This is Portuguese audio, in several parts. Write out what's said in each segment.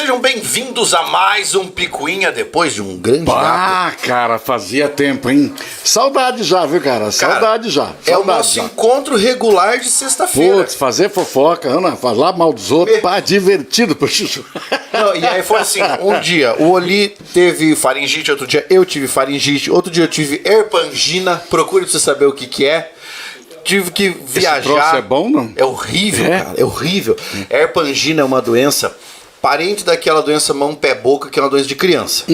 Sejam bem-vindos a mais um Picuinha depois de um grande Ah, cara, fazia tempo, hein? Saudade já, viu, cara? Saudade já. É o nosso encontro regular de sexta-feira. Putz, fazer fofoca, Ana, falar mal dos outros, pá, divertido pro Chuchu. Não, e aí foi assim, um dia o Oli teve faringite, outro dia eu tive faringite, outro dia eu tive herpangina, procure pra você saber o que que é. Tive que viajar. Esse troço é bom, não? É horrível, cara, é horrível. Herpangina é uma doença parente daquela doença mão-pé-boca, que é uma doença de criança.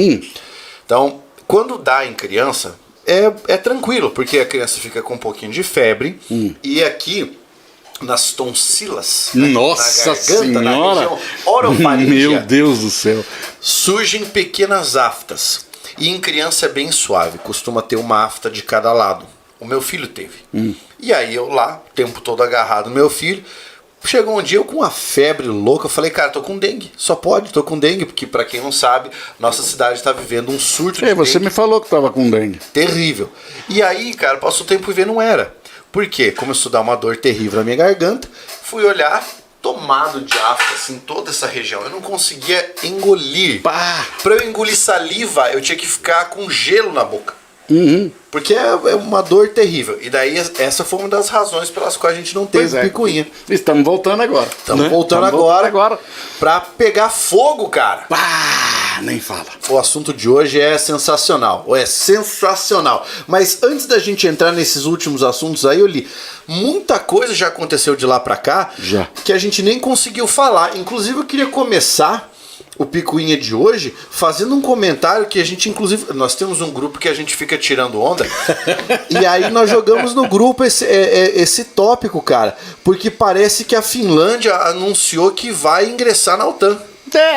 Então, quando dá em criança, é tranquilo, porque a criança fica com um pouquinho de febre, e aqui, nas tonsilas, Nossa na garganta, na Senhora! região orofaríngea, Meu Deus do céu! surgem pequenas aftas. E em criança é bem suave, costuma ter uma afta de cada lado. O meu filho teve. E aí eu lá, o tempo todo agarrado no meu filho. Chegou um dia eu com uma febre louca, eu falei, cara, tô com dengue. Só pode, tô com dengue, porque pra quem não sabe, nossa cidade tá vivendo um surto de Você dengue me falou que tava com dengue. terrível. E aí, cara, passou o tempo e ver, não era. Por quê? Começou a dar uma dor terrível na minha garganta, fui olhar, tomado de afta, assim, toda essa região. Eu não conseguia engolir. Pá. Pra eu engolir saliva, eu tinha que ficar com gelo na boca. Porque é uma dor terrível. E daí essa foi uma das razões pelas quais a gente não teve picuinha. Estamos voltando agora. Estamos voltando agora pra pegar fogo, cara. Pá, nem fala. O assunto de hoje é sensacional. É sensacional. Mas antes da gente entrar nesses últimos assuntos aí, eu li. Muita coisa já aconteceu de lá pra cá. Já. Que a gente nem conseguiu falar. Inclusive eu queria começar o Picuinha de hoje fazendo um comentário que a gente, inclusive, nós temos um grupo que a gente fica tirando onda e aí nós jogamos no grupo esse tópico, cara, porque parece que a Finlândia anunciou que vai ingressar na OTAN.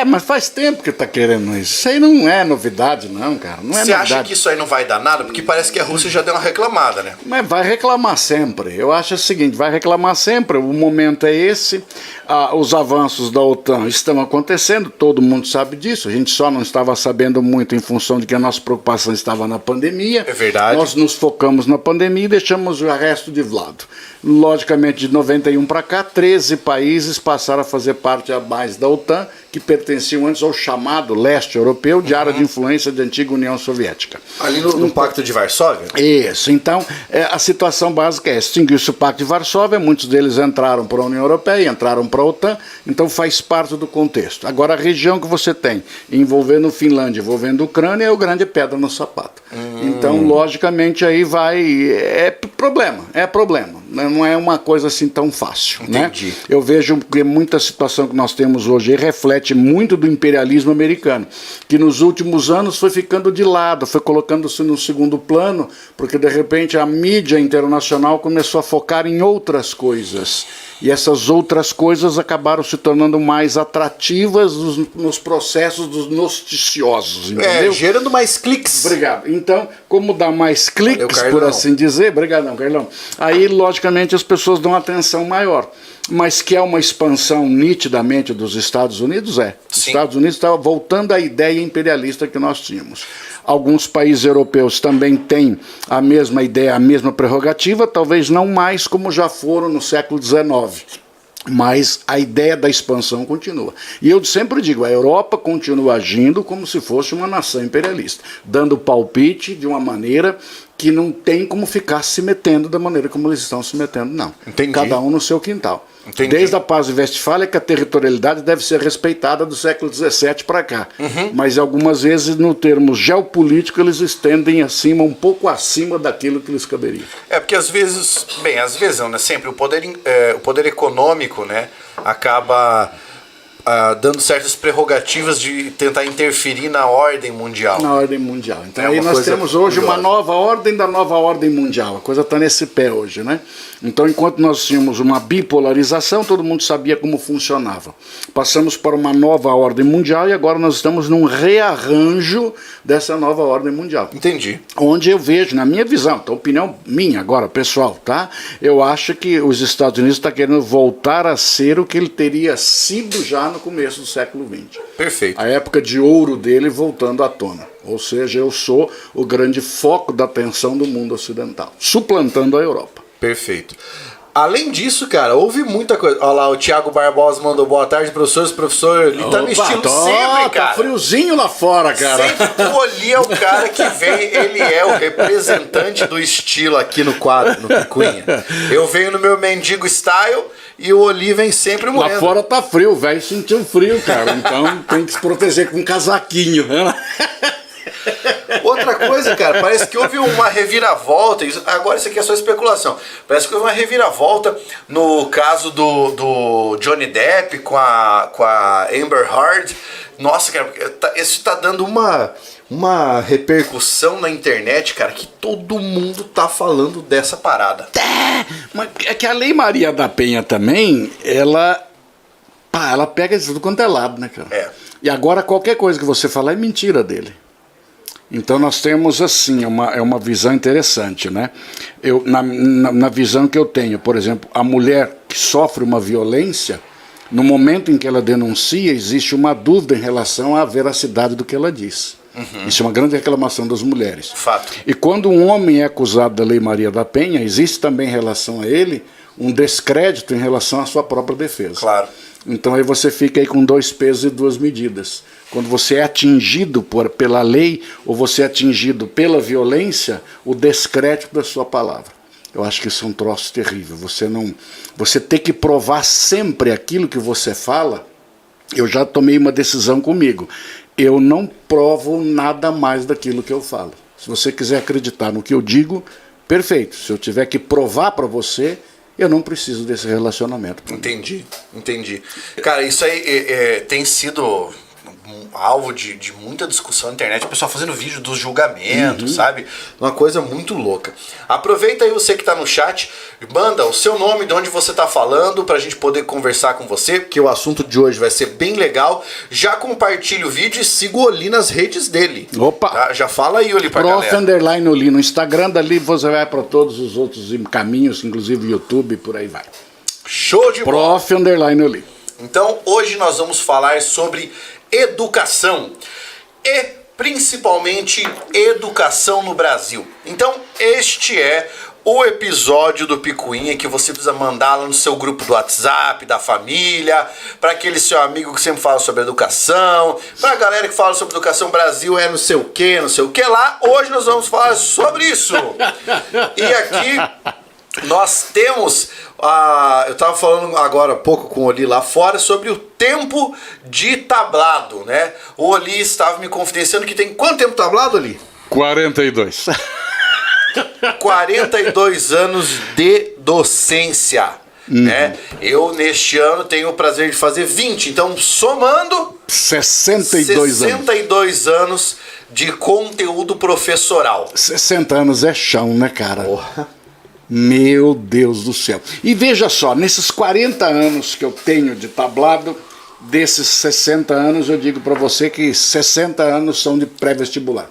Mas faz tempo que tá querendo isso. Isso aí não é novidade, não, cara. Não é Você novidade. acha que isso aí não vai dar nada? Porque parece que a Rússia já deu uma reclamada, né? Mas vai reclamar sempre. Eu acho o seguinte, vai reclamar sempre. O momento é esse. Os avanços da OTAN estão acontecendo, todo mundo sabe disso. A gente só não estava sabendo muito em função de que a nossa preocupação estava na pandemia. É verdade. Nós nos focamos na pandemia e deixamos o resto de lado. Logicamente, de 91 para cá, 13 países passaram a fazer parte a mais da OTAN, que pertenciam antes ao chamado leste europeu, de área de influência da antiga União Soviética. Ali no Pacto de Varsóvia? Isso, então a situação básica é, extinguiu-se o Pacto de Varsóvia, muitos deles entraram para a União Europeia, entraram para a OTAN, então faz parte do contexto. Agora a região que você tem, envolvendo Finlândia, envolvendo Ucrânia, é o grande pedra no sapato. Então, logicamente, aí é problema, não é uma coisa assim tão fácil. Entendi. Né? Eu vejo que muita situação que nós temos hoje reflete muito do imperialismo americano, que nos últimos anos foi ficando de lado, foi colocando-se no segundo plano, porque de repente a mídia internacional começou a focar em outras coisas. E essas outras coisas acabaram se tornando mais atrativas nos processos dos noticiosos, entendeu? Gerando mais cliques. Obrigado. Então, como dá mais cliques, Valeu, por assim dizer, obrigadão, Carlão, aí, logicamente, as pessoas dão atenção maior. Mas que é uma expansão nitidamente dos Estados Unidos, Os Estados Unidos estavam voltando à ideia imperialista que nós tínhamos. Alguns países europeus também têm a mesma ideia, a mesma prerrogativa, talvez não mais como já foram no século XIX. Mas a ideia da expansão continua. E eu sempre digo, a Europa continua agindo como se fosse uma nação imperialista, dando palpite de uma maneira que não tem como ficar se metendo da maneira como eles estão se metendo, não. Entendi. Cada um no seu quintal. Entendi. Desde a Paz de Westfália que a territorialidade deve ser respeitada do século XVII para cá. Mas algumas vezes, no termo geopolítico, eles estendem acima, um pouco acima daquilo que lhes caberia. Porque às vezes não, né? Sempre o poder econômico, né, acaba dando certas prerrogativas de tentar interferir na ordem mundial. Na ordem mundial. Então É aí uma nós coisa temos hoje uma curiosa. nova ordem da nova ordem mundial. A coisa está nesse pé hoje, né? Então, enquanto nós tínhamos uma bipolarização, todo mundo sabia como funcionava. Passamos para uma nova ordem mundial e agora nós estamos num rearranjo dessa nova ordem mundial. Entendi. Onde eu vejo, na minha visão, então, opinião minha agora, pessoal, tá? Eu acho que os Estados Unidos estão querendo voltar a ser o que ele teria sido já no começo do século XX. Perfeito. A época de ouro dele voltando à tona. Ou seja, eu sou o grande foco da atenção do mundo ocidental, suplantando a Europa. Perfeito. Além disso, cara, houve muita coisa. Olha lá, o Thiago Barbosa mandou boa tarde, professores. Professor, ele tá no estilo sempre, cara. Tá friozinho lá fora, cara. Sempre o Oli é o cara que vem, ele é o representante do estilo aqui no quadro, no Picuinha. Eu venho no meu mendigo style e o Oli vem sempre morrendo. Lá fora tá frio, o velho sentiu frio, cara. Então tem que se proteger com um casaquinho, né? Outra coisa, cara, parece que houve uma reviravolta. Agora isso aqui é só especulação. Parece que houve uma reviravolta no caso do Johnny Depp com a Amber Heard. Nossa, cara, isso tá dando uma repercussão na internet, cara, que todo mundo tá falando dessa parada. Mas é que a Lei Maria da Penha também, ela pega de tudo quanto é lado, né, cara? É. E agora qualquer coisa que você falar é mentira dele. Então nós temos assim, é uma visão interessante, né? Na visão que eu tenho, por exemplo, a mulher que sofre uma violência, no momento em que ela denuncia, existe uma dúvida em relação à veracidade do que ela diz. Isso é uma grande reclamação das mulheres. Fato. E quando um homem é acusado da Lei Maria da Penha, existe também em relação a ele um descrédito em relação à sua própria defesa. Claro. Então aí você fica aí com 2 pesos e 2 medidas. Quando você é atingido pela lei ou você é atingido pela violência, o descrédito da sua palavra. Eu acho que isso é um troço terrível. Você ter que provar sempre aquilo que você fala. Eu já tomei uma decisão comigo. Eu não provo nada mais daquilo que eu falo. Se você quiser acreditar no que eu digo, perfeito. Se eu tiver que provar para você, eu não preciso desse relacionamento. Entendi. Cara, isso aí tem sido alvo de muita discussão na internet, o pessoal fazendo vídeo dos julgamentos, sabe? Uma coisa muito louca. Aproveita aí você que tá no chat, manda o seu nome, de onde você tá falando, pra gente poder conversar com você, porque o assunto de hoje vai ser bem legal. Já compartilha o vídeo e siga o Oli nas redes dele. Opa! Tá? Já fala aí, Oli, pra galera. _Oli no Instagram, dali você vai para todos os outros caminhos, inclusive YouTube, por aí vai. Show de bola! _Oli. Então, hoje nós vamos falar sobre educação e principalmente educação no Brasil. Então, este é o episódio do Picuinha que você precisa mandar lá no seu grupo do WhatsApp, da família, para aquele seu amigo que sempre fala sobre educação, para a galera que fala sobre educação. Brasil é não sei o que lá. Hoje nós vamos falar sobre isso. E aqui nós temos, eu estava falando agora há pouco com o Oli lá fora sobre o tempo de tablado, né? O Oli estava me confidenciando que tem quanto tempo tablado, Oli? 42. 42 anos de docência, né? Eu, neste ano, tenho o prazer de fazer 20, então somando 62 anos de conteúdo professoral. 60 anos é chão, né, cara? Porra. Meu Deus do céu. E veja só, nesses 40 anos que eu tenho de tablado, desses 60 anos eu digo para você que 60 anos são de pré-vestibular.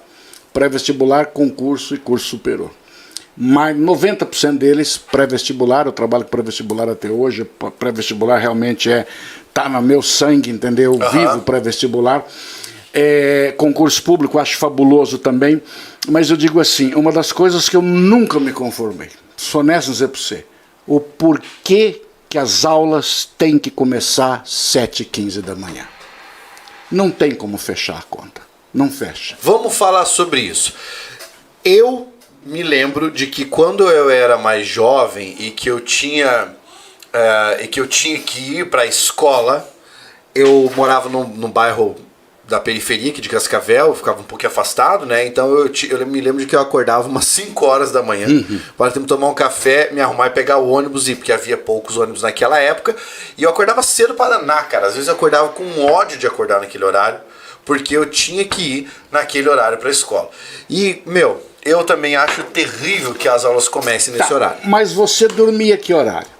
Pré-vestibular, concurso e curso superior. Mas 90% deles pré-vestibular, eu trabalho com pré-vestibular até hoje, pré-vestibular realmente tá no meu sangue, entendeu? Eu vivo pré-vestibular. Concurso público, acho fabuloso também, mas eu digo assim, uma das coisas que eu nunca me conformei, sou honesto em dizer para você, o porquê que as aulas têm que começar 7h15 da manhã. Não tem como fechar a conta, não fecha. Vamos falar sobre isso. Eu me lembro de que quando eu era mais jovem e que eu tinha que ir para a escola, eu morava num bairro da periferia aqui de Cascavel, eu ficava um pouco afastado, né? Então eu me lembro de que eu acordava umas 5 horas da manhã para ter que tomar um café, me arrumar e pegar o ônibus, porque havia poucos ônibus naquela época, e eu acordava cedo para danar, cara. Às vezes eu acordava com ódio de acordar naquele horário, porque eu tinha que ir naquele horário para a escola. E, eu também acho terrível que as aulas comecem nesse horário. Mas você dormia que horário?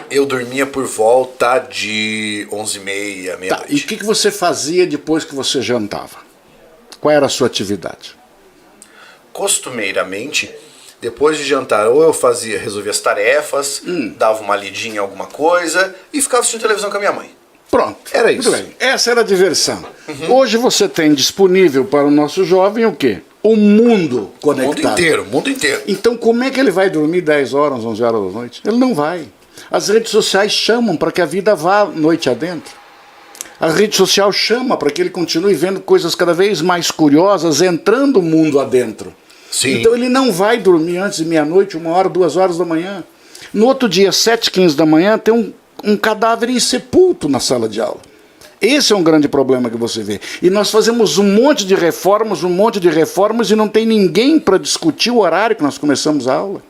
Eu dormia por volta de 11h30, meia-noite. Tá, e o que você fazia depois que você jantava? Qual era a sua atividade? Costumeiramente, depois de jantar, ou eu resolvia as tarefas, dava uma lidinha em alguma coisa e ficava assistindo televisão com a minha mãe. Pronto. Era isso. Muito bem. Essa era a diversão. Hoje você tem disponível para o nosso jovem o quê? o mundo conectado. O mundo inteiro. Então como é que ele vai dormir 10 horas, 11 horas da noite? Ele não vai. As redes sociais chamam para que a vida vá noite adentro. A rede social chama para que ele continue vendo coisas cada vez mais curiosas, entrando o mundo adentro. Sim. Então ele não vai dormir antes de meia-noite, 1 hora, 2 horas da manhã. No outro dia, 7h15 da manhã, tem um cadáver insepulto na sala de aula. Esse é um grande problema que você vê. E nós fazemos um monte de reformas e não tem ninguém para discutir o horário que nós começamos a aula.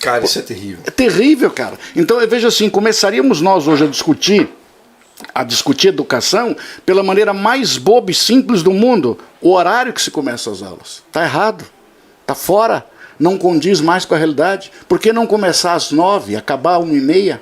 Cara, isso é terrível. É terrível, cara. Então eu vejo assim, começaríamos nós hoje a discutir educação pela maneira mais boba e simples do mundo. O horário que se começa as aulas. Está errado. Está fora. Não condiz mais com a realidade. Por que não começar às 9h, acabar às 1h30?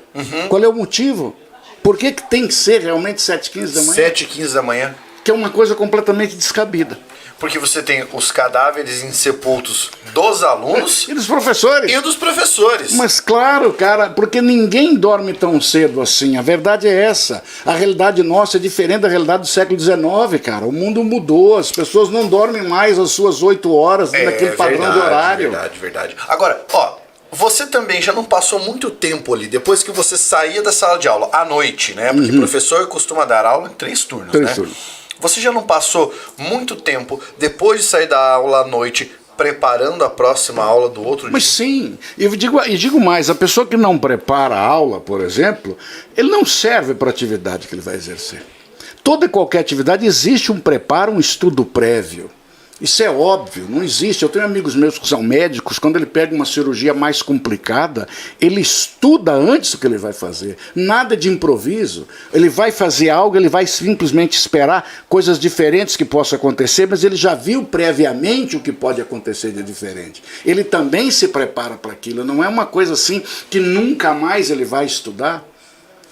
Qual é o motivo? Por que tem que ser realmente 7h15 da manhã? 7h15 da manhã. Que é uma coisa completamente descabida. Porque você tem os cadáveres insepultos dos alunos e dos professores. E dos professores. Mas claro, cara, porque ninguém dorme tão cedo assim. A verdade é essa. A realidade nossa é diferente da realidade do século XIX, cara. O mundo mudou. As pessoas não dormem mais as suas 8 horas naquele padrão de horário. Verdade. Agora, ó, você também já não passou muito tempo ali, depois que você saía da sala de aula, à noite, né? Porque o professor costuma dar aula em 3 turnos, né? 3 turnos. Você já não passou muito tempo, depois de sair da aula à noite, preparando a próxima aula do outro dia? Mas sim, e digo mais, a pessoa que não prepara a aula, por exemplo, ele não serve para a atividade que ele vai exercer. Toda e qualquer atividade existe um preparo, um estudo prévio. Isso é óbvio, não existe. Eu tenho amigos meus que são médicos, quando ele pega uma cirurgia mais complicada, ele estuda antes do que ele vai fazer. Nada de improviso. Ele vai fazer algo, ele vai simplesmente esperar coisas diferentes que possam acontecer, mas ele já viu previamente o que pode acontecer de diferente. Ele também se prepara para aquilo. Não é uma coisa assim que nunca mais ele vai estudar.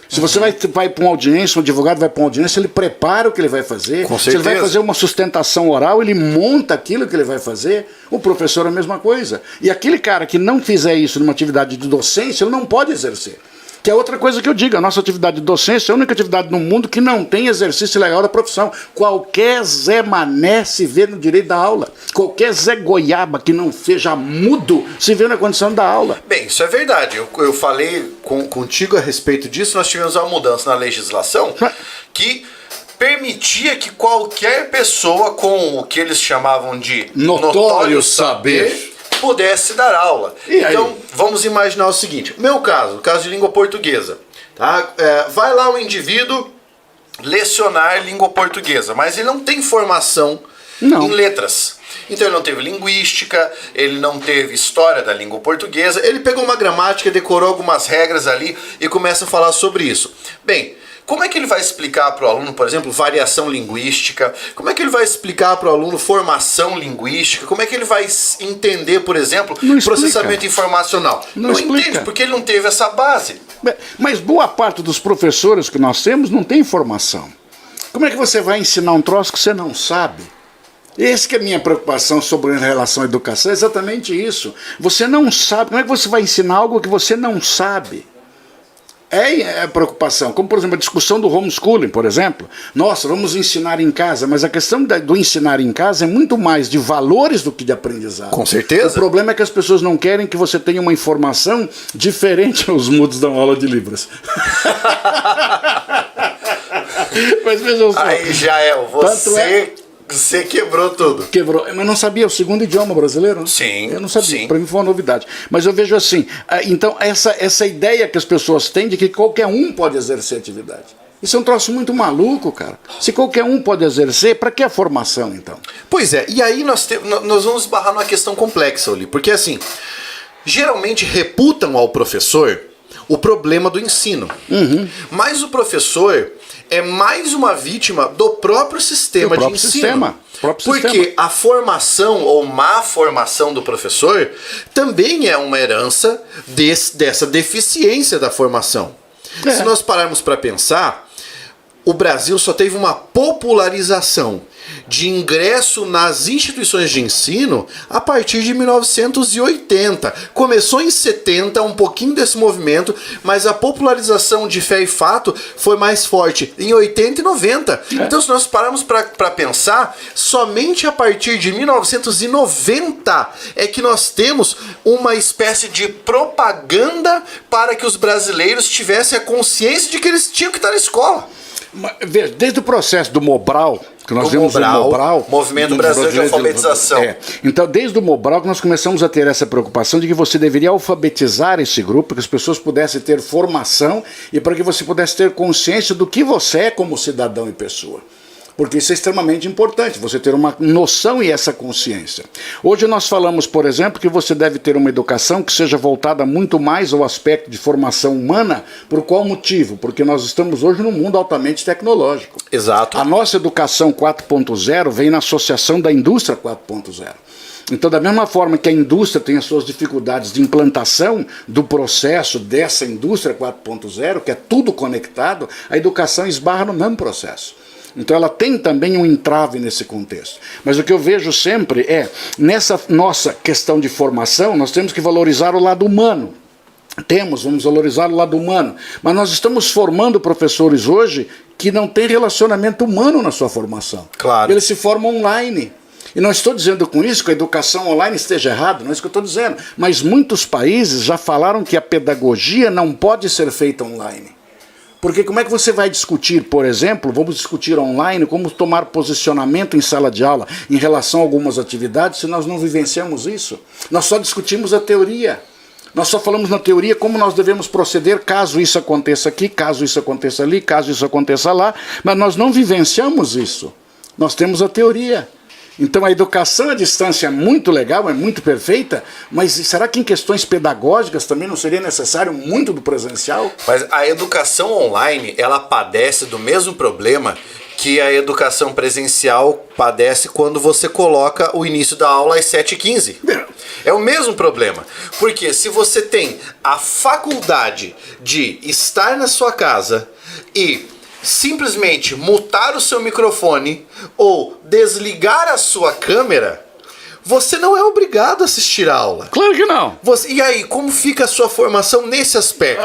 Se você vai para uma audiência, um advogado vai para uma audiência, ele prepara o que ele vai fazer. Com certeza. Se ele vai fazer uma sustentação oral, ele monta aquilo que ele vai fazer. O professor é a mesma coisa. E aquele cara que não fizer isso numa atividade de docência, ele não pode exercer. Que é outra coisa que eu digo, a nossa atividade de docência é a única atividade no mundo que não tem exercício legal da profissão. Qualquer Zé Mané se vê no direito da aula. Qualquer Zé Goiaba que não seja mudo se vê na condição da aula. Bem, isso é verdade. Eu falei contigo a respeito disso, nós tivemos uma mudança na legislação que permitia que qualquer pessoa com o que eles chamavam de notório saber pudesse dar aula. Então, vamos imaginar o seguinte. Meu caso, o caso de língua portuguesa. Tá? Vai lá um indivíduo lecionar língua portuguesa, mas ele não tem formação em letras. Então ele não teve linguística, ele não teve história da língua portuguesa, ele pegou uma gramática, decorou algumas regras ali e começa a falar sobre isso. Bem, como é que ele vai explicar para o aluno, por exemplo, variação linguística? Como é que ele vai explicar para o aluno formação linguística? Como é que ele vai entender, por exemplo, processamento informacional? Não entende, porque ele não teve essa base. Mas boa parte dos professores que nós temos não tem formação. Como é que você vai ensinar um troço que você não sabe? Essa que é a minha preocupação sobre relação à educação, é exatamente isso. Você não sabe, como é que você vai ensinar algo que você não sabe? É a preocupação, como por exemplo a discussão do homeschooling, por exemplo. Nossa, vamos ensinar em casa, mas a questão do ensinar em casa é muito mais de valores do que de aprendizado. Com certeza. O problema é que as pessoas não querem que você tenha uma informação diferente aos mudos da aula de Libras. Mas vejam só. Aí, Jael, você quebrou tudo. Quebrou. Mas não sabia o segundo idioma brasileiro? Sim. Eu não sabia. Para mim foi uma novidade. Mas eu vejo assim, então essa ideia que as pessoas têm de que qualquer um pode exercer atividade. Isso é um troço muito maluco, cara. Se qualquer um pode exercer, para que a formação, então? Pois é, e aí nós vamos esbarrar numa questão complexa ali, porque assim, geralmente reputam ao professor o problema do ensino. Mas o professor é mais uma vítima do próprio sistema de ensino. Porque a formação ou má formação do professor também é uma herança dessa deficiência da formação. Se nós pararmos para pensar, o Brasil só teve uma popularização de ingresso nas instituições de ensino a partir de 1980. Começou em 70, um pouquinho desse movimento, mas a popularização de fé e fato foi mais forte em 80 e 90. Então, se nós pararmos para pensar, somente a partir de 1990 é que nós temos uma espécie de propaganda para que os brasileiros tivessem a consciência de que eles tinham que estar na escola. Veja, desde o processo do Mobral, que nós vimos o Mobral, Movimento Brasileiro de Alfabetização. Então, desde o Mobral que nós começamos a ter essa preocupação de que você deveria alfabetizar esse grupo, para que as pessoas pudessem ter formação e para que você pudesse ter consciência do que você é como cidadão e pessoa. Porque isso é extremamente importante, você ter uma noção e essa consciência. Hoje nós falamos, por exemplo, que você deve ter uma educação que seja voltada muito mais ao aspecto de formação humana. Por qual motivo? Porque nós estamos hoje num mundo altamente tecnológico. Exato. A nossa educação 4.0 vem na associação da indústria 4.0. Então, da mesma forma que a indústria tem as suas dificuldades de implantação do processo dessa indústria 4.0, que é tudo conectado, a educação esbarra no mesmo processo. Então ela tem também um entrave nesse contexto. Mas o que eu vejo sempre é, nessa nossa questão de formação, nós temos que valorizar o lado humano. Vamos valorizar o lado humano. Mas nós estamos formando professores hoje que não têm relacionamento humano na sua formação. Claro. Eles se formam online. E não estou dizendo com isso que a educação online esteja errada, não é isso que eu estou dizendo. Mas muitos países já falaram que a pedagogia não pode ser feita online. Porque como é que você vai discutir, por exemplo, vamos discutir online como tomar posicionamento em sala de aula em relação a algumas atividades se nós não vivenciamos isso? Nós só discutimos a teoria. Nós só falamos na teoria como nós devemos proceder caso isso aconteça aqui, caso isso aconteça ali, caso isso aconteça lá, mas nós não vivenciamos isso. Nós temos a teoria. Então a educação à distância é muito legal, é muito perfeita, mas será que em questões pedagógicas também não seria necessário muito do presencial? Mas a educação online, ela padece do mesmo problema que a educação presencial padece quando você coloca o início da aula às 7h15. É o mesmo problema. Porque se você tem a faculdade de estar na sua casa e simplesmente mutar o seu microfone ou desligar a sua câmera, você não é obrigado a assistir a aula. Claro que não. E aí, como fica a sua formação nesse aspecto?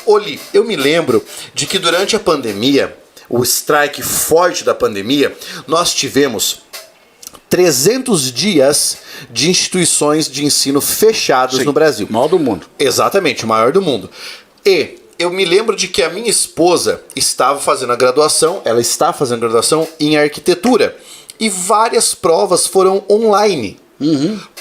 Oli, eu me lembro de que durante a pandemia, o strike forte da pandemia, nós tivemos 300 dias de instituições de ensino fechadas no Brasil. O maior do mundo. Exatamente, o maior do mundo. E eu me lembro de que a minha esposa estava fazendo a graduação, ela está fazendo graduação em arquitetura. E várias provas foram online.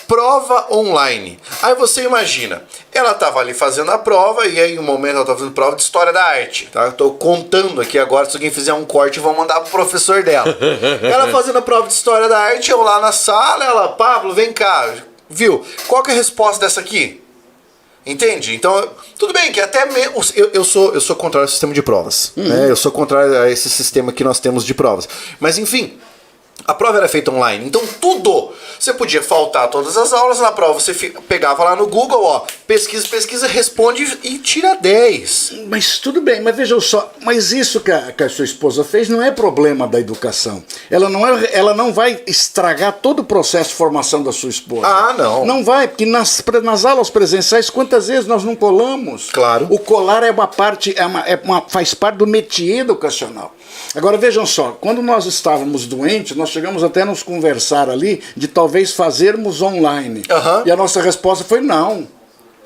Prova online. Aí você imagina, ela estava ali fazendo a prova, e aí em um momento ela estava fazendo prova de história da arte. Tá? Eu estou contando aqui agora, se alguém fizer um corte, vou mandar pro professor dela. Ela fazendo a prova de história da arte, eu lá na sala, ela, Pablo, vem cá, viu? Qual que é a resposta dessa aqui? Entende? Então, tudo bem que até mesmo eu sou contrário ao sistema de provas. Né? Eu sou contrário a esse sistema que nós temos de provas. Mas enfim, a prova era feita online, então tudo. Você podia faltar todas as aulas na prova, você pegava lá no Google, ó, pesquisa, responde e tira 10. Mas tudo bem, mas veja só, mas isso que a sua esposa fez não é problema da educação. Ela não vai estragar todo o processo de formação da sua esposa. Ah, não. Não vai, porque nas aulas presenciais, quantas vezes nós não colamos? Claro. O colar é uma parte, faz parte do métier educacional. Agora vejam só, quando nós estávamos doentes, nós chegamos até a nos conversar ali de talvez fazermos online. E a nossa resposta foi não.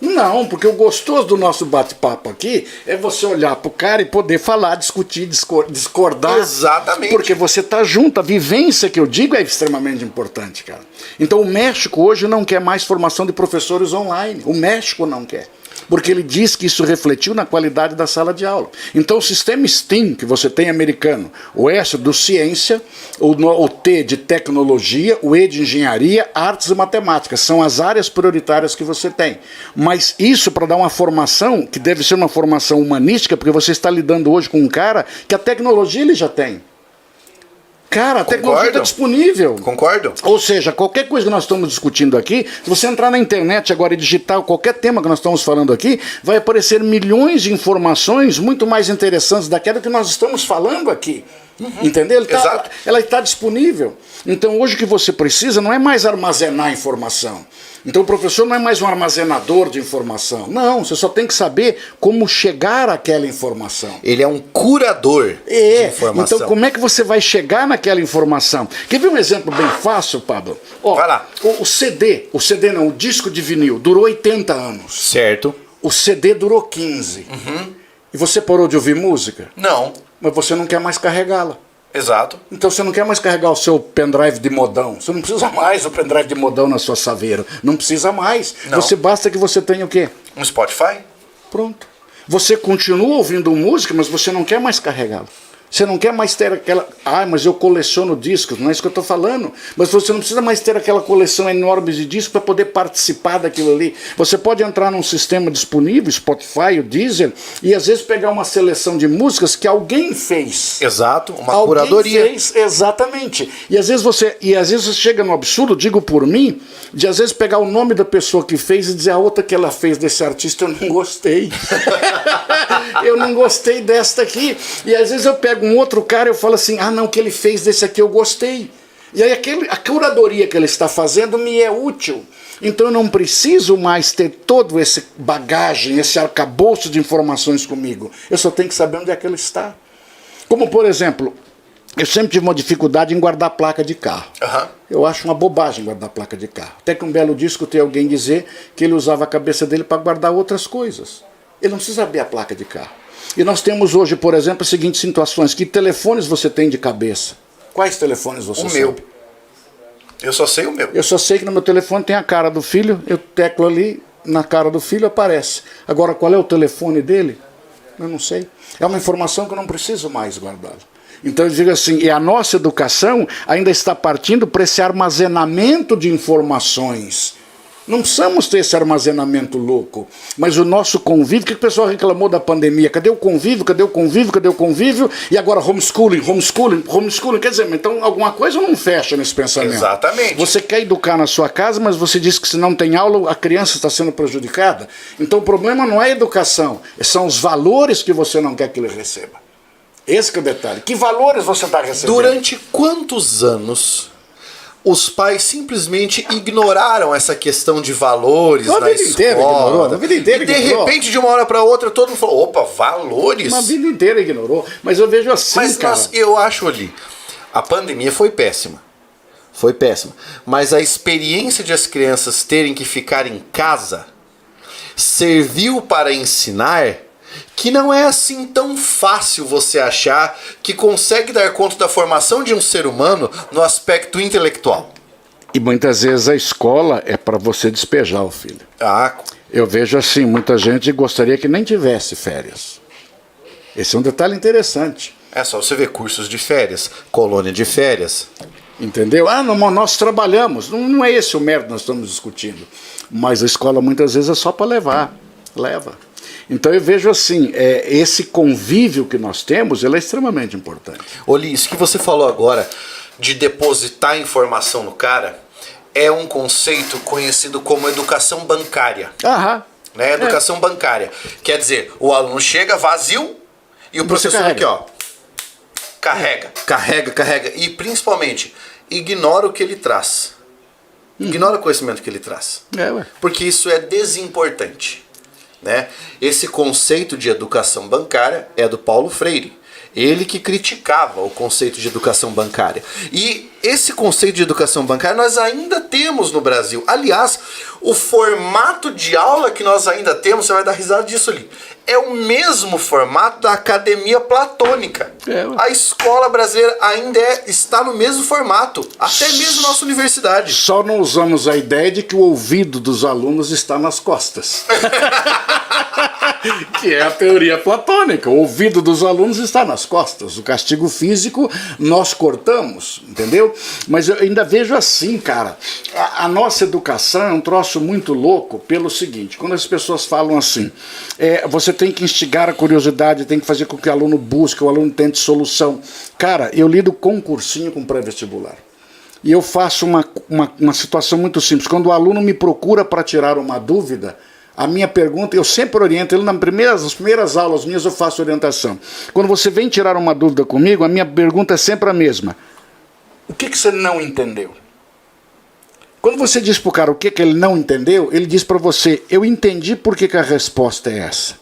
Não, porque o gostoso do nosso bate-papo aqui é você olhar pro cara e poder falar, discutir, discordar. Exatamente. Porque você tá junto, a vivência que eu digo é extremamente importante, cara. Então o México hoje não quer mais formação de professores online. O México não quer. Porque ele diz que isso refletiu na qualidade da sala de aula. Então o sistema STEAM que você tem americano, o S do ciência, o T de tecnologia, o E de engenharia, artes e matemática, são as áreas prioritárias que você tem. Mas isso para dar uma formação, que deve ser uma formação humanística, porque você está lidando hoje com um cara que a tecnologia ele já tem. Cara, a tecnologia está disponível. Concordo. Ou seja, qualquer coisa que nós estamos discutindo aqui, se você entrar na internet agora e digitar qualquer tema que nós estamos falando aqui, vai aparecer milhões de informações muito mais interessantes daquela que nós estamos falando aqui. Entendeu? Ela está disponível. Então hoje o que você precisa não é mais armazenar informação. Então o professor não é mais um armazenador de informação. Não, você só tem que saber como chegar àquela informação. Ele é um curador de informação. Então como é que você vai chegar naquela informação? Quer ver um exemplo bem fácil, Pablo? Ó, vai lá. O disco de vinil, durou 80 anos. Certo. O CD durou 15. E você parou de ouvir música? Não. Mas você não quer mais carregá-la. Exato. Então você não quer mais carregar o seu pendrive de modão. Você não precisa mais do pendrive de modão na sua saveira. Não precisa mais. Não. Basta que você tenha o quê? Um Spotify. Pronto. Você continua ouvindo música, mas você não quer mais carregá-la. Você não quer mais ter aquela... mas eu coleciono discos. Não é isso que eu estou falando. Mas você não precisa mais ter aquela coleção enorme de discos para poder participar daquilo ali. Você pode entrar num sistema disponível, Spotify, o Deezer, e às vezes pegar uma seleção de músicas que alguém fez. Exato, uma curadoria. Fez, exatamente. E às vezes você chega no absurdo, digo por mim, de às vezes pegar o nome da pessoa que fez e dizer a outra que ela fez desse artista, eu não gostei. Eu não gostei desta aqui. E às vezes eu pego um outro cara e eu falo assim, não, o que ele fez desse aqui eu gostei. E aí a curadoria que ele está fazendo me é útil. Então eu não preciso mais ter todo esse bagagem, esse arcabouço de informações comigo. Eu só tenho que saber onde é que ele está. Como, por exemplo, eu sempre tive uma dificuldade em guardar placa de carro. Eu acho uma bobagem guardar placa de carro. Até que um belo dia escutei alguém dizer que ele usava a cabeça dele para guardar outras coisas. Ele não precisa saber a placa de carro. E nós temos hoje, por exemplo, as seguintes situações. Que telefones você tem de cabeça? Quais telefones você sabe? O meu. Eu só sei o meu. Eu só sei que no meu telefone tem a cara do filho, eu teclo ali, na cara do filho aparece. Agora, qual é o telefone dele? Eu não sei. É uma informação que eu não preciso mais guardá-la. Então eu digo assim, e a nossa educação ainda está partindo para esse armazenamento de informações. Não precisamos ter esse armazenamento louco, mas o nosso convívio, o que o pessoal reclamou da pandemia? Cadê o convívio, cadê o convívio, cadê o convívio? E agora homeschooling, quer dizer, então alguma coisa não fecha nesse pensamento. Exatamente. Você quer educar na sua casa, mas você diz que se não tem aula, a criança está sendo prejudicada. Então o problema não é a educação, são os valores que você não quer que ele receba. Esse que é o detalhe. Que valores você está recebendo? Durante quantos anos os pais simplesmente ignoraram essa questão de valores na escola? A vida inteira ignorou. De repente, de uma hora para outra, todo mundo falou, opa, valores? Uma vida inteira ignorou. Mas eu vejo assim, cara. Mas eu acho ali, a pandemia foi péssima. Foi péssima. Mas a experiência de as crianças terem que ficar em casa serviu para ensinar que não é assim tão fácil você achar que consegue dar conta da formação de um ser humano no aspecto intelectual. E muitas vezes a escola é para você despejar o filho. Eu vejo assim, muita gente gostaria que nem tivesse férias. Esse é um detalhe interessante. É só você ver cursos de férias, colônia de férias. Entendeu? Nós trabalhamos. Não é esse o mérito que nós estamos discutindo. Mas a escola muitas vezes é só para levar. Leva. Então eu vejo assim, esse convívio que nós temos, ele é extremamente importante. Oli, isso que você falou agora, de depositar informação no cara, é um conceito conhecido como educação bancária. Né? Educação bancária. Quer dizer, o aluno chega vazio e o professor aqui, ó, carrega. E principalmente, ignora o que ele traz. Ignora o conhecimento que ele traz. Porque isso é desimportante. Né? Esse conceito de educação bancária é do Paulo Freire. Ele que criticava o conceito de educação bancária. E esse conceito de educação bancária nós ainda temos no Brasil. Aliás, o formato de aula que nós ainda temos, você vai dar risada disso ali, é o mesmo formato da academia platônica. A escola brasileira ainda está no mesmo formato, até mesmo nossa universidade. Só não usamos a ideia de que o ouvido dos alunos está nas costas. Que é a teoria platônica. O ouvido dos alunos está nas costas. O castigo físico nós cortamos, entendeu? Mas eu ainda vejo assim, cara. A nossa educação é um troço muito louco pelo seguinte: quando as pessoas falam assim, você tem que instigar a curiosidade, tem que fazer com que o aluno busque, o aluno tente solução. Cara, eu lido concursinho com pré-vestibular. E eu faço uma situação muito simples. Quando o aluno me procura para tirar uma dúvida, a minha pergunta, eu sempre oriento ele nas primeiras aulas minhas, eu faço orientação. Quando você vem tirar uma dúvida comigo, a minha pergunta é sempre a mesma. O que você não entendeu? Quando você diz para o cara o que ele não entendeu, ele diz para você, eu entendi por que a resposta é essa.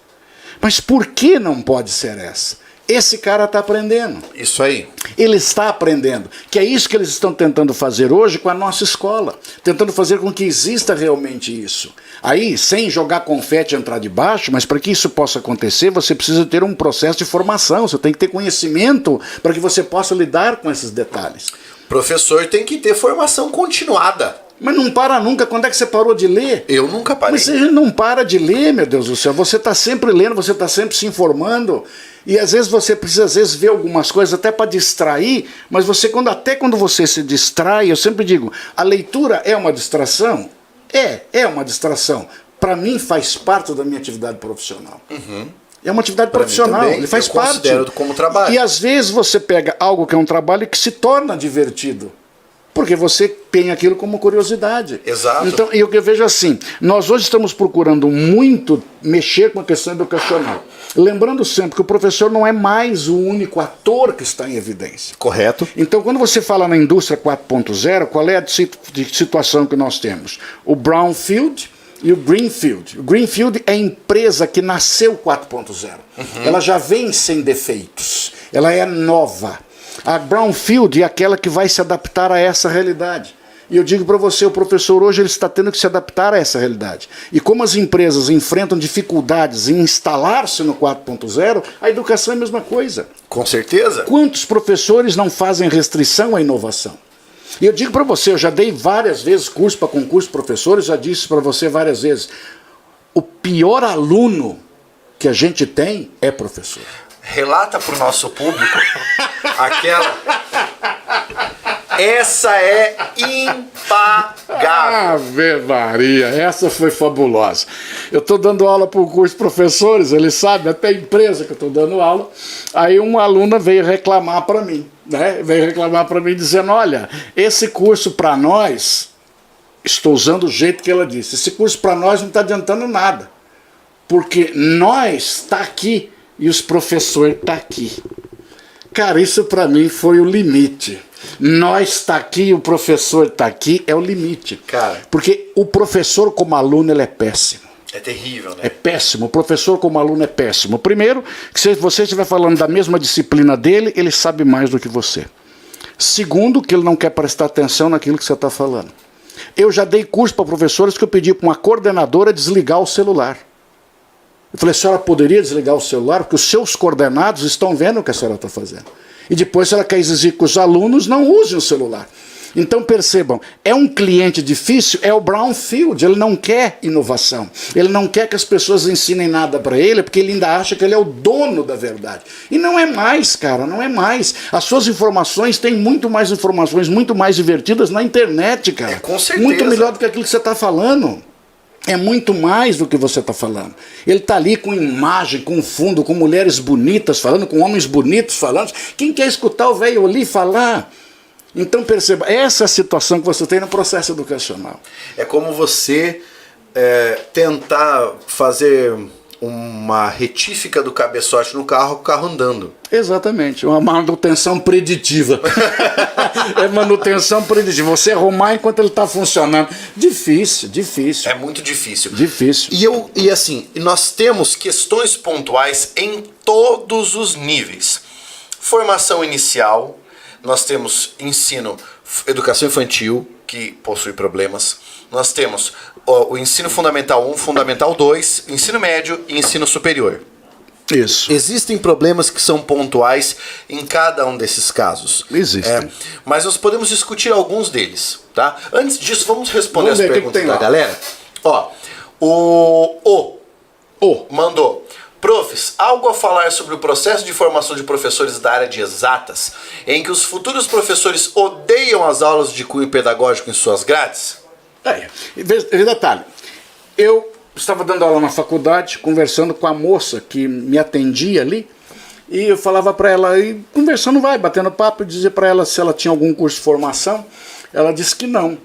Mas por que não pode ser essa? Esse cara está aprendendo. Isso aí. Ele está aprendendo. Que é isso que eles estão tentando fazer hoje com a nossa escola. Tentando fazer com que exista realmente isso. Aí, sem jogar confete e entrar de baixo, mas para que isso possa acontecer, você precisa ter um processo de formação. Você tem que ter conhecimento para que você possa lidar com esses detalhes. Professor tem que ter formação continuada. Mas não para nunca. Quando é que você parou de ler? Eu nunca parei. Mas você não para de ler, meu Deus do céu. Você está sempre lendo, você está sempre se informando. E às vezes você precisa ver algumas coisas até para distrair, mas até quando você se distrai, eu sempre digo, a leitura é uma distração? É uma distração. Para mim faz parte da minha atividade profissional. Uhum. É uma atividade profissional, ele faz parte. Eu considero como trabalho. E às vezes você pega algo que é um trabalho que se torna divertido. Porque você tem aquilo como curiosidade. Exato. Então, e o que eu vejo assim, nós hoje estamos procurando muito mexer com a questão educacional. Lembrando sempre que o professor não é mais o único ator que está em evidência. Correto. Então, quando você fala na indústria 4.0, qual é a situação que nós temos? O brownfield e o greenfield. O greenfield é a empresa que nasceu 4.0. Uhum. Ela já vem sem defeitos. Ela é nova. A brownfield é aquela que vai se adaptar a essa realidade. E eu digo para você, o professor hoje ele está tendo que se adaptar a essa realidade. E como as empresas enfrentam dificuldades em instalar-se no 4.0, a educação é a mesma coisa. Com certeza. Quantos professores não fazem restrição à inovação? E eu digo para você, eu já dei várias vezes curso para concurso de professores, já disse para você várias vezes, o pior aluno que a gente tem é professor. Relata para o nosso público aquela... Essa é impagável. Ave Maria, essa foi fabulosa. Eu estou dando aula para o curso de professores, eles sabem, até a empresa que eu estou dando aula. Aí uma aluna veio reclamar para mim, né? Veio reclamar para mim dizendo, olha, esse curso para nós, estou usando o jeito que ela disse, esse curso para nós não está adiantando nada. Porque nós está aqui e os professores estão aqui. Cara, isso para mim foi o limite. Nós está aqui, o professor está aqui, é o limite. Cara. Porque o professor como aluno ele é péssimo. É terrível, né? É péssimo. O professor como aluno é péssimo. Primeiro, que se você estiver falando da mesma disciplina dele, ele sabe mais do que você. Segundo, que ele não quer prestar atenção naquilo que você está falando. Eu já dei curso para professores que eu pedi para uma coordenadora desligar o celular. Eu falei, a senhora poderia desligar o celular? Porque os seus coordenados estão vendo o que a senhora está fazendo. E depois, se ela quer exigir que os alunos não usem o celular. Então, percebam, é um cliente difícil, é o brownfield, ele não quer inovação. Ele não quer que as pessoas ensinem nada para ele, porque ele ainda acha que ele é o dono da verdade. E não é mais, cara, não é mais. As suas informações têm muito mais informações, muito mais divertidas na internet, cara. Com certeza. Muito melhor do que aquilo que você está falando. É muito mais do que você está falando. Ele está ali com imagem, com fundo, com mulheres bonitas falando, com homens bonitos falando. Quem quer escutar o velho ali falar? Então perceba, essa é a situação que você tem no processo educacional. É como você tentar fazer uma retífica do cabeçote no carro, o carro andando. Exatamente, uma manutenção preditiva. É manutenção preditiva. Você arrumar enquanto ele está funcionando. Difícil, difícil. É muito difícil. Difícil. E assim, nós temos questões pontuais em todos os níveis. Formação inicial, nós temos educação infantil, que possui problemas. Nós temos o ensino fundamental 1, fundamental 2, ensino médio e ensino superior. Isso. Existem problemas que são pontuais em cada um desses casos. Existem. Mas nós podemos discutir alguns deles, tá? Antes disso, vamos responder as perguntas da galera. Ó, o mandou. Profs, algo a falar sobre o processo de formação de professores da área de exatas, em que os futuros professores odeiam as aulas de cunho pedagógico em suas grades? Detalhe, eu estava dando aula na faculdade, conversando com a moça que me atendia ali, e eu falava para ela, e conversando batendo papo, e dizia para ela se ela tinha algum curso de formação. Ela disse que não.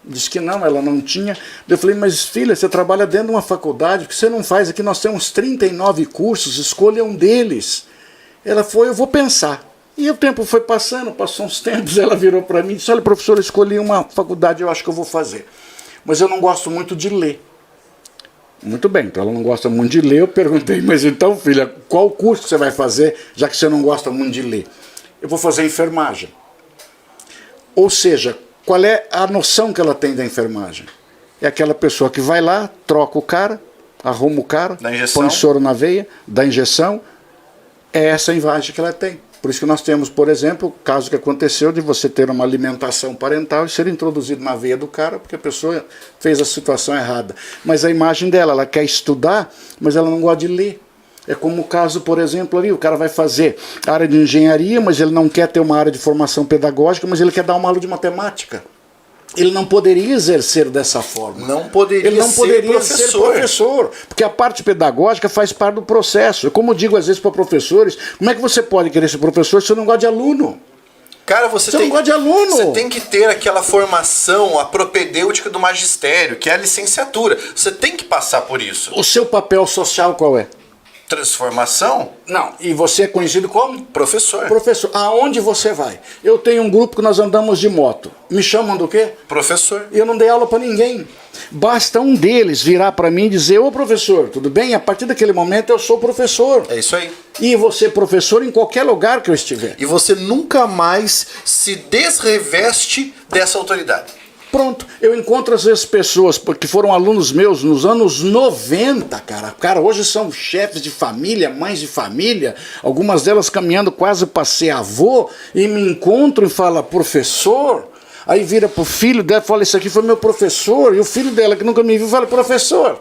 Disse que não, ela não tinha. Eu falei, mas filha, você trabalha dentro de uma faculdade, porque você não faz aqui? Nós temos 39 cursos, escolha um deles. Ela foi, eu vou pensar. E o tempo foi passando, passou uns tempos, ela virou para mim e disse, olha, professor, eu escolhi uma faculdade, eu acho que eu vou fazer. Mas eu não gosto muito de ler. Muito bem, então ela não gosta muito de ler, eu perguntei, mas então, filha, qual curso que você vai fazer, já que você não gosta muito de ler? Eu vou fazer enfermagem. Ou seja, qual é a noção que ela tem da enfermagem? É aquela pessoa que vai lá, troca o cara, arruma o cara, põe soro na veia, dá injeção. É essa a imagem que ela tem. Por isso que nós temos, por exemplo, o caso que aconteceu de você ter uma alimentação parental e ser introduzido na veia do cara porque a pessoa fez a situação errada. Mas a imagem dela, ela quer estudar, mas ela não gosta de ler. É como o caso, por exemplo, ali, o cara vai fazer área de engenharia, mas ele não quer ter uma área de formação pedagógica, mas ele quer dar uma aula de matemática. Ele não poderia exercer dessa forma. Ele não poderia ser professor, porque a parte pedagógica faz parte do processo. Como eu digo às vezes para professores, como é que você pode querer ser professor se você não gosta de aluno? Cara, você não gosta de aluno. Você tem que ter aquela formação, a propedêutica do magistério, que é a licenciatura. Você tem que passar por isso. O seu papel social qual é? Transformação? Não. E você é conhecido como? Professor. Professor. Aonde você vai? Eu tenho um grupo que nós andamos de moto. Me chamam do quê? Professor. Eu não dei aula para ninguém. Basta um deles virar para mim e dizer, ô professor, tudo bem? A partir daquele momento eu sou professor. É isso aí. E você professor em qualquer lugar que eu estiver. E você nunca mais se desreveste dessa autoridade. Pronto, eu encontro às vezes pessoas que foram alunos meus nos anos 90, cara. Cara, hoje são chefes de família, mães de família, algumas delas caminhando quase para ser avô, e me encontram e falam, professor. Aí vira pro filho dela e fala, esse aqui foi meu professor. E o filho dela, que nunca me viu, fala, professor.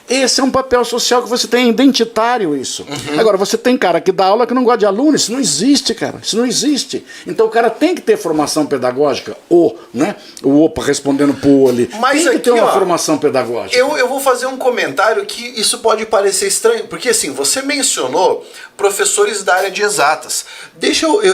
Esse é um papel social que você tem, identitário isso. Uhum. Agora, você tem cara que dá aula que não gosta de aluno, isso não existe, cara, isso não existe. Então o cara tem que ter formação pedagógica, né? O opa respondendo pro O ali. Mas tem que ter uma formação pedagógica. Eu vou fazer um comentário que isso pode parecer estranho, porque assim, você mencionou professores da área de exatas.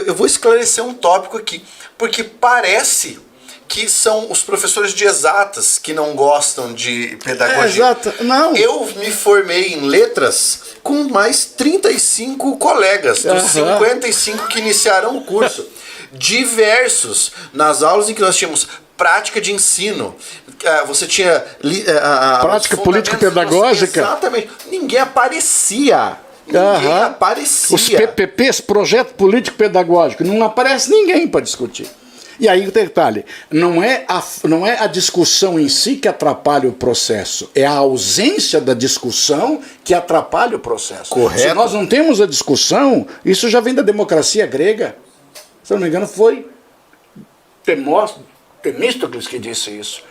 Eu vou esclarecer um tópico aqui, porque parece que são os professores de exatas que não gostam de pedagogia. Exato, não. Eu me formei em letras com mais 35 colegas, dos 55 que iniciaram o curso. Diversos, nas aulas em que nós tínhamos prática de ensino, você tinha prática político-pedagógica. Exatamente. Ninguém aparecia. Ninguém aparecia. Os PPPs, projeto político-pedagógico, não aparece ninguém para discutir. E aí o detalhe, não é a discussão em si que atrapalha o processo, é a ausência da discussão que atrapalha o processo. Correto. Se nós não temos a discussão, isso já vem da democracia grega. Se eu não me engano, foi Temístocles que disse isso.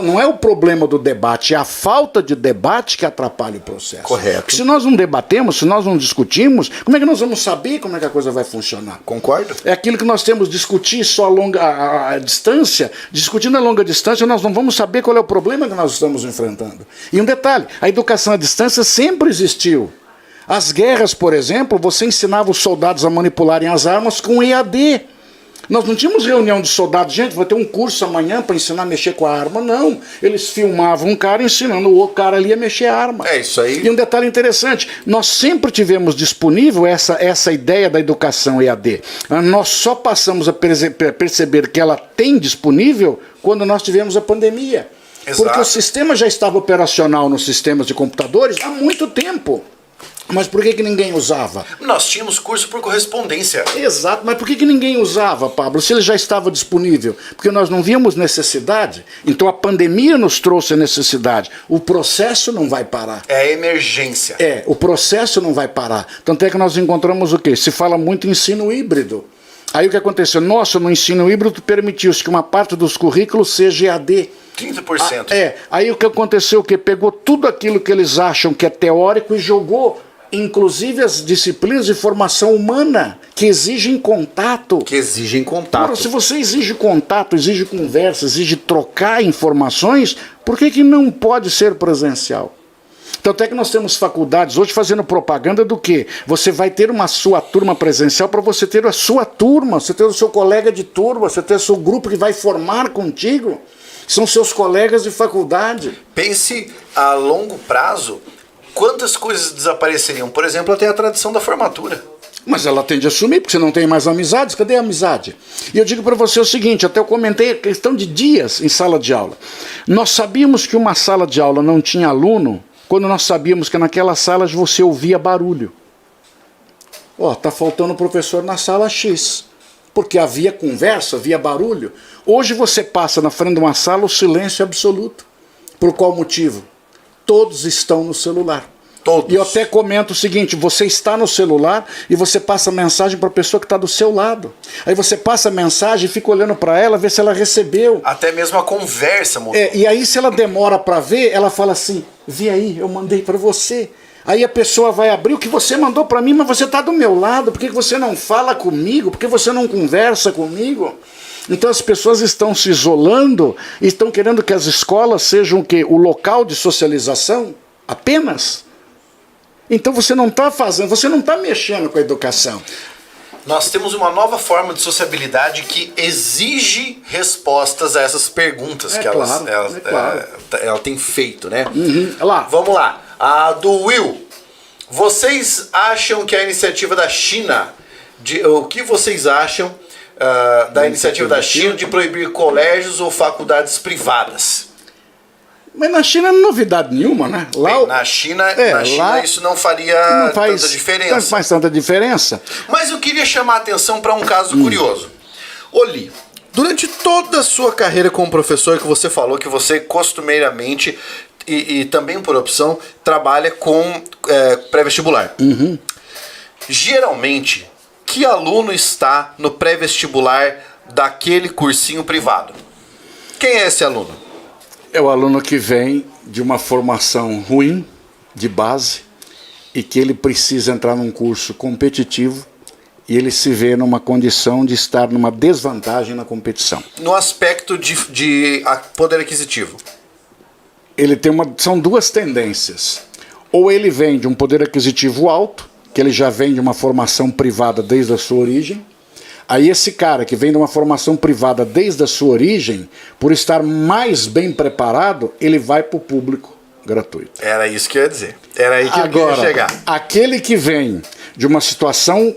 Não é o problema do debate, é a falta de debate que atrapalha o processo. Correto. Porque se nós não debatemos, se nós não discutimos, como é que nós vamos saber como é que a coisa vai funcionar? Concordo. É aquilo que nós temos, discutir só a distância, discutindo a longa distância, nós não vamos saber qual é o problema que nós estamos enfrentando. E um detalhe, a educação à distância sempre existiu. As guerras, por exemplo, você ensinava os soldados a manipularem as armas com EAD. Nós não tínhamos reunião de soldados, gente, vai ter um curso amanhã para ensinar a mexer com a arma. Não, eles filmavam um cara ensinando o outro cara ali a mexer a arma. É isso aí. E um detalhe interessante, nós sempre tivemos disponível essa ideia da educação EAD. Nós só passamos a perceber que ela tem disponível quando nós tivemos a pandemia. Exato. Porque o sistema já estava operacional nos sistemas de computadores há muito tempo. Mas por que ninguém usava? Nós tínhamos curso por correspondência. Exato, mas por que ninguém usava, Pablo, se ele já estava disponível? Porque nós não víamos necessidade. Então a pandemia nos trouxe a necessidade. O processo não vai parar. É a emergência. O processo não vai parar. Tanto é que nós encontramos o quê? Se fala muito em ensino híbrido. Aí o que aconteceu? Nossa, no ensino híbrido permitiu-se que uma parte dos currículos seja EAD. 30%. Aí o que aconteceu? Que pegou tudo aquilo que eles acham que é teórico e jogou inclusive as disciplinas de formação humana, que exigem contato. Que exigem contato. Ora, se você exige contato, exige conversa, exige trocar informações, por que não pode ser presencial? Tanto é que nós temos faculdades hoje fazendo propaganda do quê? Você vai ter uma sua turma presencial para você ter a sua turma, você ter o seu colega de turma, você ter o seu grupo que vai formar contigo. São seus colegas de faculdade. Pense a longo prazo, quantas coisas desapareceriam. Por exemplo, até a tradição da formatura. Mas ela tende a sumir, porque você não tem mais amizades. Cadê a amizade? E eu digo para você o seguinte, até eu comentei a questão de dias em sala de aula. Nós sabíamos que uma sala de aula não tinha aluno quando nós sabíamos que naquela sala você ouvia barulho. Ó, tá faltando o professor na sala X. Porque havia conversa, havia barulho. Hoje você passa na frente de uma sala o silêncio absoluto. Por qual motivo? Todos estão no celular. Todos. E eu até comento o seguinte, você está no celular e você passa mensagem para a pessoa que está do seu lado. Aí você passa a mensagem e fica olhando para ela, ver se ela recebeu. Até mesmo a conversa mudou. E aí se ela demora para ver, ela fala assim, vê aí, eu mandei para você. Aí a pessoa vai abrir o que você mandou para mim, mas você está do meu lado, por que você não fala comigo? Por que você não conversa comigo? Então as pessoas estão se isolando e estão querendo que as escolas sejam o quê? O local de socialização apenas? Então você não está fazendo, você não está mexendo com a educação. Nós temos uma nova forma de sociabilidade que exige respostas a essas perguntas que ela tem feito, né? Lá. Vamos lá. A do Will. Vocês acham que a iniciativa da China, o que vocês acham da iniciativa da China de proibir colégios ou faculdades privadas? Mas na China não é novidade nenhuma, né? Lá, bem, na China isso não faria tanta diferença. Não faz tanta diferença. Mas eu queria chamar a atenção para um caso curioso. Oli, durante toda a sua carreira como professor, que você falou que você costumeiramente e também por opção trabalha com pré-vestibular. Geralmente, que aluno está no pré-vestibular daquele cursinho privado? Quem é esse aluno? É o aluno que vem de uma formação ruim, de base, e que ele precisa entrar num curso competitivo e ele se vê numa condição de estar numa desvantagem na competição. No aspecto de poder aquisitivo. Ele tem são duas tendências. Ou ele vem de um poder aquisitivo alto, que ele já vem de uma formação privada desde a sua origem. Aí esse cara que vem de uma formação privada desde a sua origem, por estar mais bem preparado, ele vai para o público gratuito. Era isso que eu ia dizer. Era aí que eu queria chegar. Aquele que vem de uma situação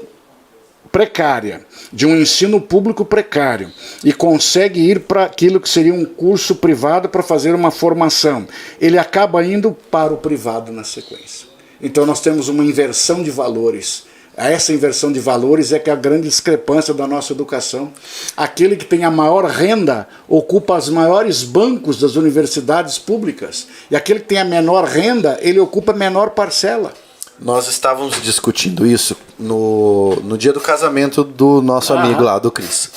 precária, de um ensino público precário, e consegue ir para aquilo que seria um curso privado para fazer uma formação, ele acaba indo para o privado na sequência. Então nós temos uma inversão de valores. Essa inversão de valores é que é a grande discrepância da nossa educação. Aquele que tem a maior renda ocupa os maiores bancos das universidades públicas. E aquele que tem a menor renda, ele ocupa a menor parcela. Nós estávamos discutindo isso no dia do casamento do nosso amigo lá, do Cris.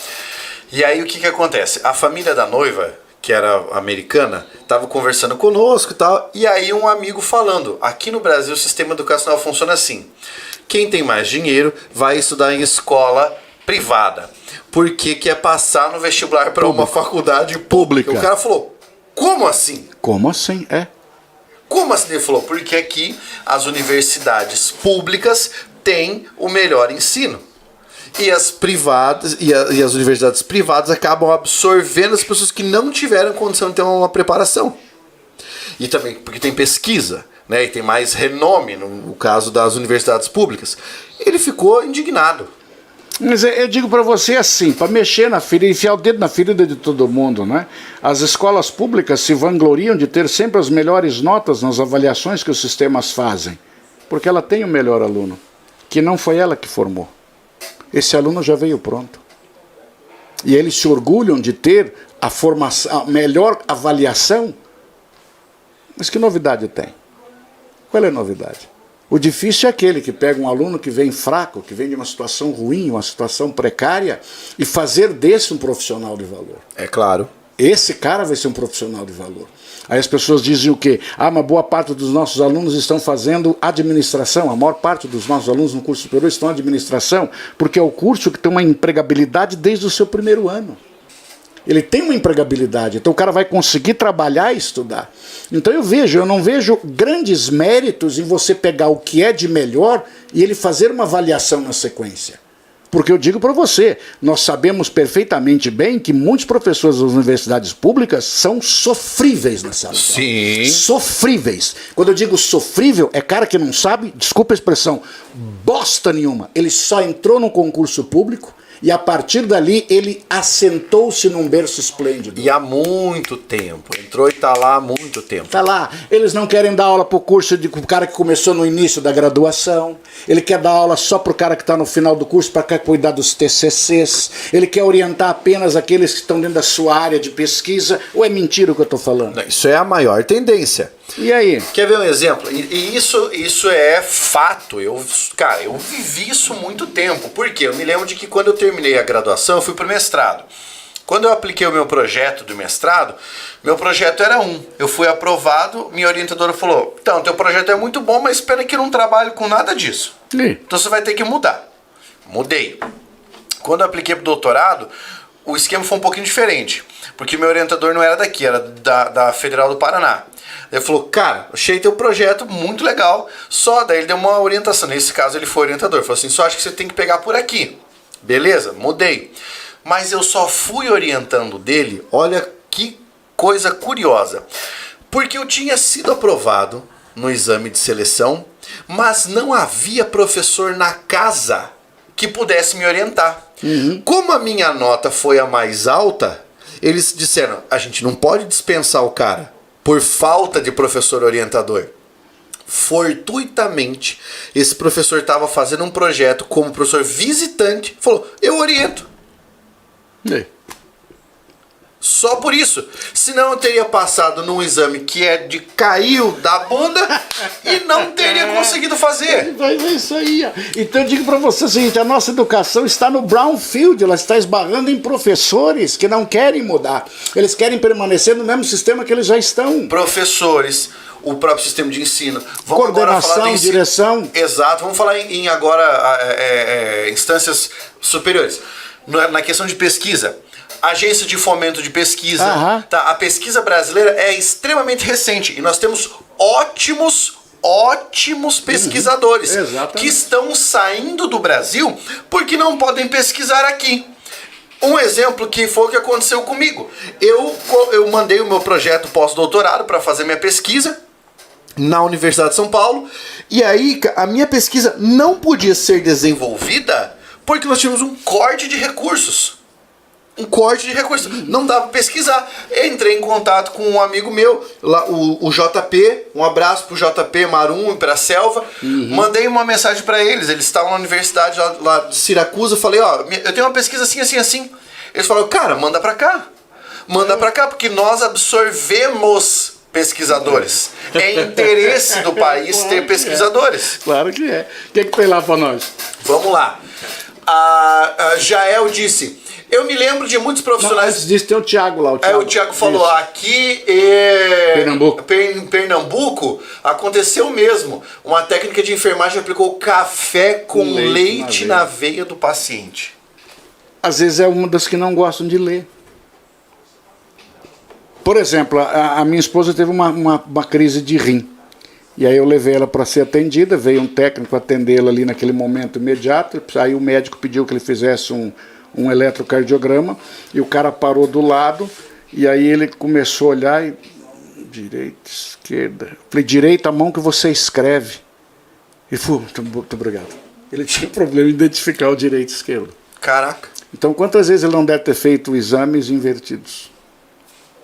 E aí o que acontece? A família da noiva, que era americana, estava conversando conosco e tal, e aí um amigo falando, aqui no Brasil o sistema educacional funciona assim. Quem tem mais dinheiro vai estudar em escola privada, porque quer passar no vestibular para uma faculdade pública. O cara falou, como assim? Como assim? Como assim? Ele falou, porque aqui as universidades públicas têm o melhor ensino. E as privadas e as universidades privadas acabam absorvendo as pessoas que não tiveram condição de ter uma preparação. E também porque tem pesquisa, né, e tem mais renome no caso das universidades públicas. Ele ficou indignado. Mas eu digo para você assim, para mexer na ferida, enfiar o dedo na ferida de todo mundo, né? As escolas públicas se vangloriam de ter sempre as melhores notas nas avaliações que os sistemas fazem, porque ela tem o melhor aluno, que não foi ela que formou. Esse aluno já veio pronto. E eles se orgulham de ter a formação, a melhor avaliação. Mas que novidade tem? Qual é a novidade? O difícil é aquele que pega um aluno que vem fraco, que vem de uma situação ruim, uma situação precária, e fazer desse um profissional de valor. É claro. Esse cara vai ser um profissional de valor. Aí as pessoas dizem o quê? Ah, mas boa parte dos nossos alunos estão fazendo administração. A maior parte dos nossos alunos no curso superior estão em administração, porque é o curso que tem uma empregabilidade desde o seu primeiro ano. Ele tem uma empregabilidade, então o cara vai conseguir trabalhar e estudar. Então eu não vejo grandes méritos em você pegar o que é de melhor e ele fazer uma avaliação na sequência. Porque eu digo para você, nós sabemos perfeitamente bem que muitos professores das universidades públicas são sofríveis na sala de aula. Sim. Sofríveis. Quando eu digo sofrível, é cara que não sabe, desculpa a expressão, bosta nenhuma. Ele só entrou no concurso público e a partir dali ele assentou-se num berço esplêndido. E há muito tempo. Entrou e está lá há muito tempo. Tá lá, eles não querem dar aula pro curso de o cara que começou no início da graduação, ele quer dar aula só pro cara que está no final do curso para cuidar dos TCCs, ele quer orientar apenas aqueles que estão dentro da sua área de pesquisa, ou é mentira o que eu estou falando? Isso é a maior tendência. E aí? Quer ver um exemplo? E isso é fato. Cara, eu vivi isso muito tempo. Por quê? Eu me lembro de que quando eu terminei a graduação, eu fui pro mestrado. Quando eu apliquei o meu projeto do mestrado, meu projeto era 1. Eu fui aprovado, minha orientadora falou, então, teu projeto é muito bom, mas espera que eu não trabalho com nada disso. Então você vai ter que mudar. Mudei. Quando eu apliquei pro doutorado, o esquema foi um pouquinho diferente. Porque meu orientador não era daqui, era da Federal do Paraná. Ele falou, cara, achei teu projeto muito legal, só daí ele deu uma orientação. Nesse caso ele foi orientador, falou assim, só acho que você tem que pegar por aqui. Beleza, mudei. Mas eu só fui orientando dele, olha que coisa curiosa. Porque eu tinha sido aprovado no exame de seleção, mas não havia professor na casa que pudesse me orientar. Como a minha nota foi a mais alta, eles disseram, a gente não pode dispensar o cara por falta de professor orientador. Fortuitamente, esse professor estava fazendo um projeto como professor visitante, falou, eu oriento. Só por isso. Senão eu teria passado num exame que é de caiu da bunda e não teria conseguido fazer. Mas é isso aí. Então eu digo para você o seguinte, a nossa educação está no brownfield, ela está esbarrando em professores que não querem mudar. Eles querem permanecer no mesmo sistema que eles já estão. Professores, o próprio sistema de ensino. Vamos coordenação, agora falar de direção. Exato, vamos falar em agora instâncias superiores. Na questão de pesquisa. Agência de fomento de pesquisa. Tá? A pesquisa brasileira é extremamente recente e nós temos ótimos pesquisadores que estão saindo do Brasil porque não podem pesquisar aqui. Um exemplo que foi o que aconteceu comigo. Eu mandei o meu projeto pós-doutorado para fazer minha pesquisa na Universidade de São Paulo e aí a minha pesquisa não podia ser desenvolvida porque nós tínhamos um corte de recursos. Não dava pra pesquisar. Eu entrei em contato com um amigo meu, lá, o JP, um abraço pro JP, Marum e pra Selva. Mandei uma mensagem pra eles estavam na universidade lá de Siracusa. Falei, ó, eu tenho uma pesquisa assim. Eles falaram, cara, manda pra cá, porque nós absorvemos pesquisadores. É interesse do país ter pesquisadores. Claro que é. O que tem lá pra nós? Vamos lá. A Jael disse... Eu me lembro de muitos profissionais... Antes disso tem o Thiago lá. O Thiago falou, aqui em Pernambuco aconteceu mesmo. Uma técnica de enfermagem aplicou café com leite na veia do paciente. Às vezes é uma das que não gostam de ler. Por exemplo, a minha esposa teve uma crise de rim. E aí eu levei ela para ser atendida, veio um técnico atendê-la ali naquele momento imediato. Aí o médico pediu que ele fizesse um eletrocardiograma e o cara parou do lado e aí ele começou a olhar e direita, esquerda. Falei, direita a mão que você escreve. Ele falou, muito obrigado. Ele tinha problema em identificar o direito e esquerdo. Caraca. Então quantas vezes ele não deve ter feito exames invertidos?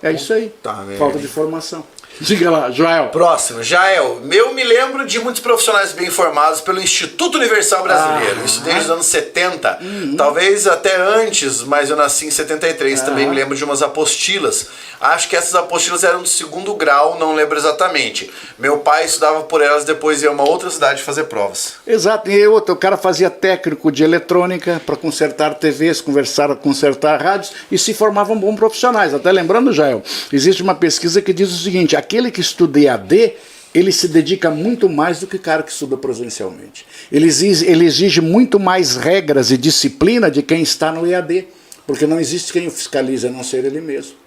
É isso aí. Falta de formação. Diga lá, Joel. Próximo, Jael. Eu me lembro de muitos profissionais bem formados pelo Instituto Universal Brasileiro. Isso desde os anos 70. Talvez até antes, mas eu nasci em 73. Também me lembro de umas apostilas. Acho que essas apostilas eram de 2º grau, não lembro exatamente. Meu pai estudava por elas, depois ia a uma outra cidade fazer provas. Exato, e outro, o cara fazia técnico de eletrônica para consertar TVs, consertar rádios e se formavam bons profissionais. Até lembrando, Jael, existe uma pesquisa que diz o seguinte: aquele que estuda EAD, ele se dedica muito mais do que o cara que estuda presencialmente. Ele exige muito mais regras e disciplina de quem está no EAD, porque não existe quem o fiscalize a não ser ele mesmo.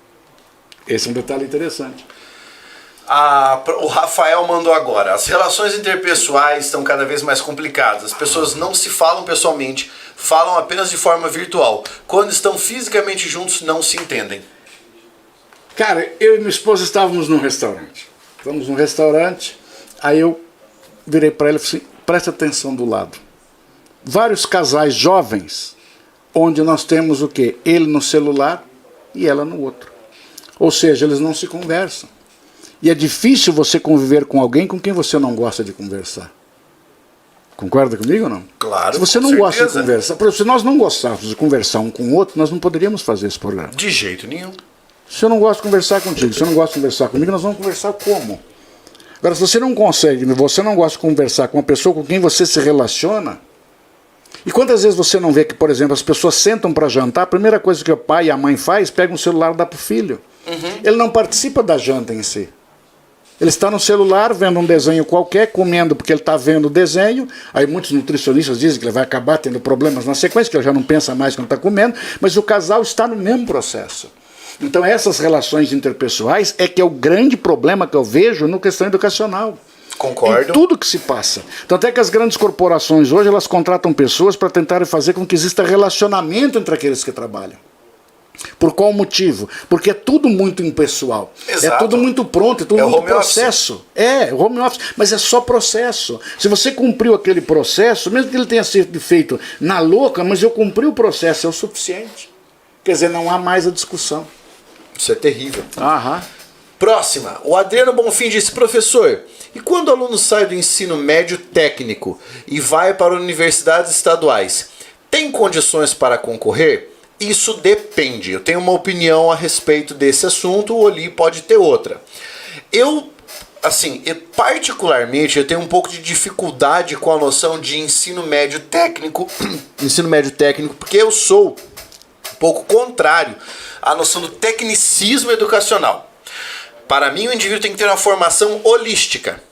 Esse é um detalhe interessante. O Rafael mandou agora: as relações interpessoais estão cada vez mais complicadas. As pessoas não se falam pessoalmente, falam apenas de forma virtual. Quando estão fisicamente juntos, não se entendem. Cara, eu e minha esposa estávamos num restaurante. Estamos num restaurante, aí eu virei para ela e falei assim: presta atenção do lado. Vários casais jovens, onde nós temos o quê? Ele no celular e ela no outro. Ou seja, eles não se conversam. E é difícil você conviver com alguém com quem você não gosta de conversar. Concorda comigo ou não? Claro. Se você não gosta de conversar, por exemplo, se nós não gostássemos de conversar um com o outro, nós não poderíamos fazer esse programa. De jeito nenhum. Se eu não gosto de conversar contigo, se eu não gosto de conversar comigo, nós vamos conversar como? Agora, se você não consegue, você não gosta de conversar com uma pessoa com quem você se relaciona, e quantas vezes você não vê que, por exemplo, as pessoas sentam para jantar, a primeira coisa que o pai e a mãe faz, pega um celular e dá para o filho. Ele não participa da janta em si. Ele está no celular, vendo um desenho qualquer, comendo porque ele está vendo o desenho. Aí muitos nutricionistas dizem que ele vai acabar tendo problemas na sequência, que ele já não pensa mais quando está comendo, mas o casal está no mesmo processo. Então essas relações interpessoais é que é o grande problema que eu vejo no questão educacional. Concordo. Em tudo que se passa. Tanto é que as grandes corporações hoje, elas contratam pessoas para tentarem fazer com que exista relacionamento entre aqueles que trabalham. Por qual motivo? Porque é tudo muito impessoal. Exato. É tudo muito pronto, é tudo muito processo. Office. É, home office, mas é só processo. Se você cumpriu aquele processo, mesmo que ele tenha sido feito na louca, mas eu cumpri o processo, é o suficiente. Quer dizer, não há mais a discussão. Isso é terrível. Aham. Próxima. O Adriano Bonfim disse: professor, e quando o aluno sai do ensino médio técnico e vai para universidades estaduais, tem condições para concorrer? Isso depende. Eu tenho uma opinião a respeito desse assunto, o Oli pode ter outra. Particularmente, eu tenho um pouco de dificuldade com a noção de ensino médio técnico, porque eu sou um pouco contrário à noção do tecnicismo educacional. Para mim, o indivíduo tem que ter uma formação holística.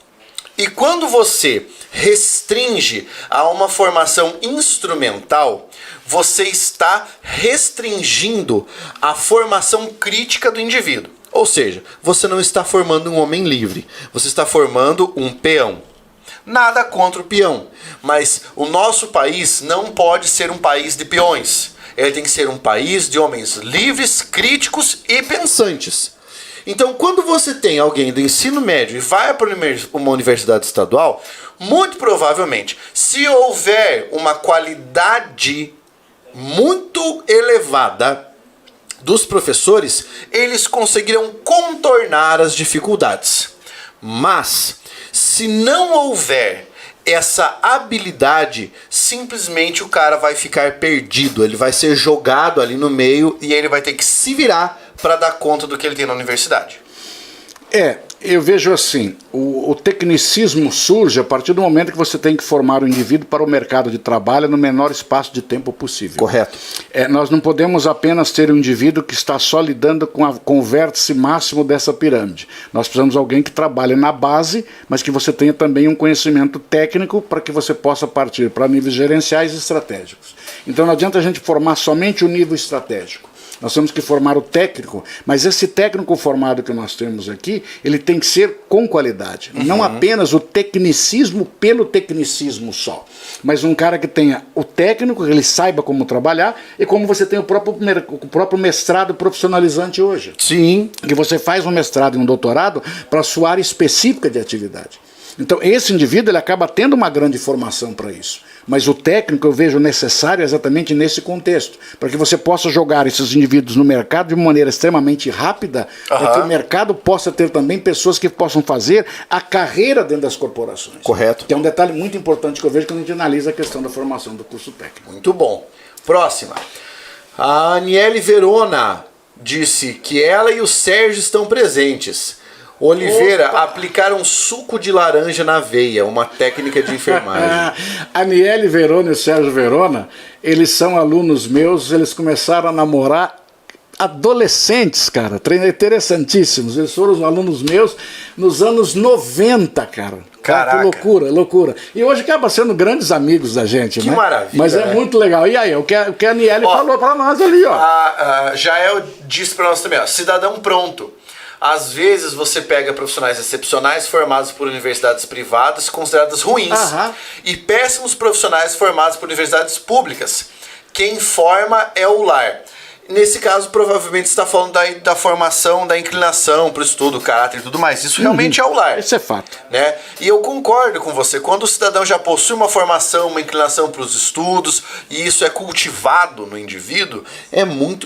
E quando você restringe a uma formação instrumental, você está restringindo a formação crítica do indivíduo. Ou seja, você não está formando um homem livre, você está formando um peão. Nada contra o peão, mas o nosso país não pode ser um país de peões. Ele tem que ser um país de homens livres, críticos e pensantes. Então, quando você tem alguém do ensino médio e vai para uma universidade estadual, muito provavelmente, se houver uma qualidade muito elevada dos professores, eles conseguirão contornar as dificuldades. Mas, se não houver essa habilidade, simplesmente o cara vai ficar perdido, ele vai ser jogado ali no meio e ele vai ter que se virar para dar conta do que ele tem na universidade. Eu vejo assim, o tecnicismo surge a partir do momento que você tem que formar o indivíduo para o mercado de trabalho no menor espaço de tempo possível. Correto. Nós não podemos apenas ter um indivíduo que está só lidando com o vértice máximo dessa pirâmide. Nós precisamos de alguém que trabalhe na base, mas que você tenha também um conhecimento técnico para que você possa partir para níveis gerenciais e estratégicos. Então não adianta a gente formar somente o nível estratégico. Nós temos que formar o técnico, mas esse técnico formado que nós temos aqui, ele tem que ser com qualidade. Não apenas o tecnicismo pelo tecnicismo só, mas um cara que tenha o técnico, que ele saiba como trabalhar, e como você tem o próprio mestrado profissionalizante hoje. Sim. Que você faz um mestrado e um doutorado para a sua área específica de atividade. Então esse indivíduo ele acaba tendo uma grande formação para isso. Mas o técnico eu vejo necessário exatamente nesse contexto, para que você possa jogar esses indivíduos no mercado de uma maneira extremamente rápida, para que o mercado possa ter também pessoas que possam fazer a carreira dentro das corporações. Correto. Que é um detalhe muito importante que eu vejo quando a gente analisa a questão da formação do curso técnico. Muito bom. Próxima. A Aniele Verona disse que ela e o Sérgio estão presentes. Oliveira, aplicaram suco de laranja na veia, uma técnica de enfermagem. A Niele Verona e o Sérgio Verona, eles são alunos meus, eles começaram a namorar adolescentes, cara, interessantíssimos. Eles foram alunos meus nos anos 90, cara. Caraca. Que loucura, loucura. E hoje acaba sendo grandes amigos da gente, que né? Maravilha, mas é, né? Muito legal. E aí, o que a Niele falou pra nós ali, ó. A Jael disse pra nós também, ó, cidadão pronto. Às vezes você pega profissionais excepcionais formados por universidades privadas consideradas ruins e péssimos profissionais formados por universidades públicas. Quem forma é o lar. Nesse caso, provavelmente está falando da formação, da inclinação para o estudo, caráter e tudo mais. Isso realmente é o lar. Isso é fato. Né? E eu concordo com você. Quando o cidadão já possui uma formação, uma inclinação para os estudos, e isso é cultivado no indivíduo,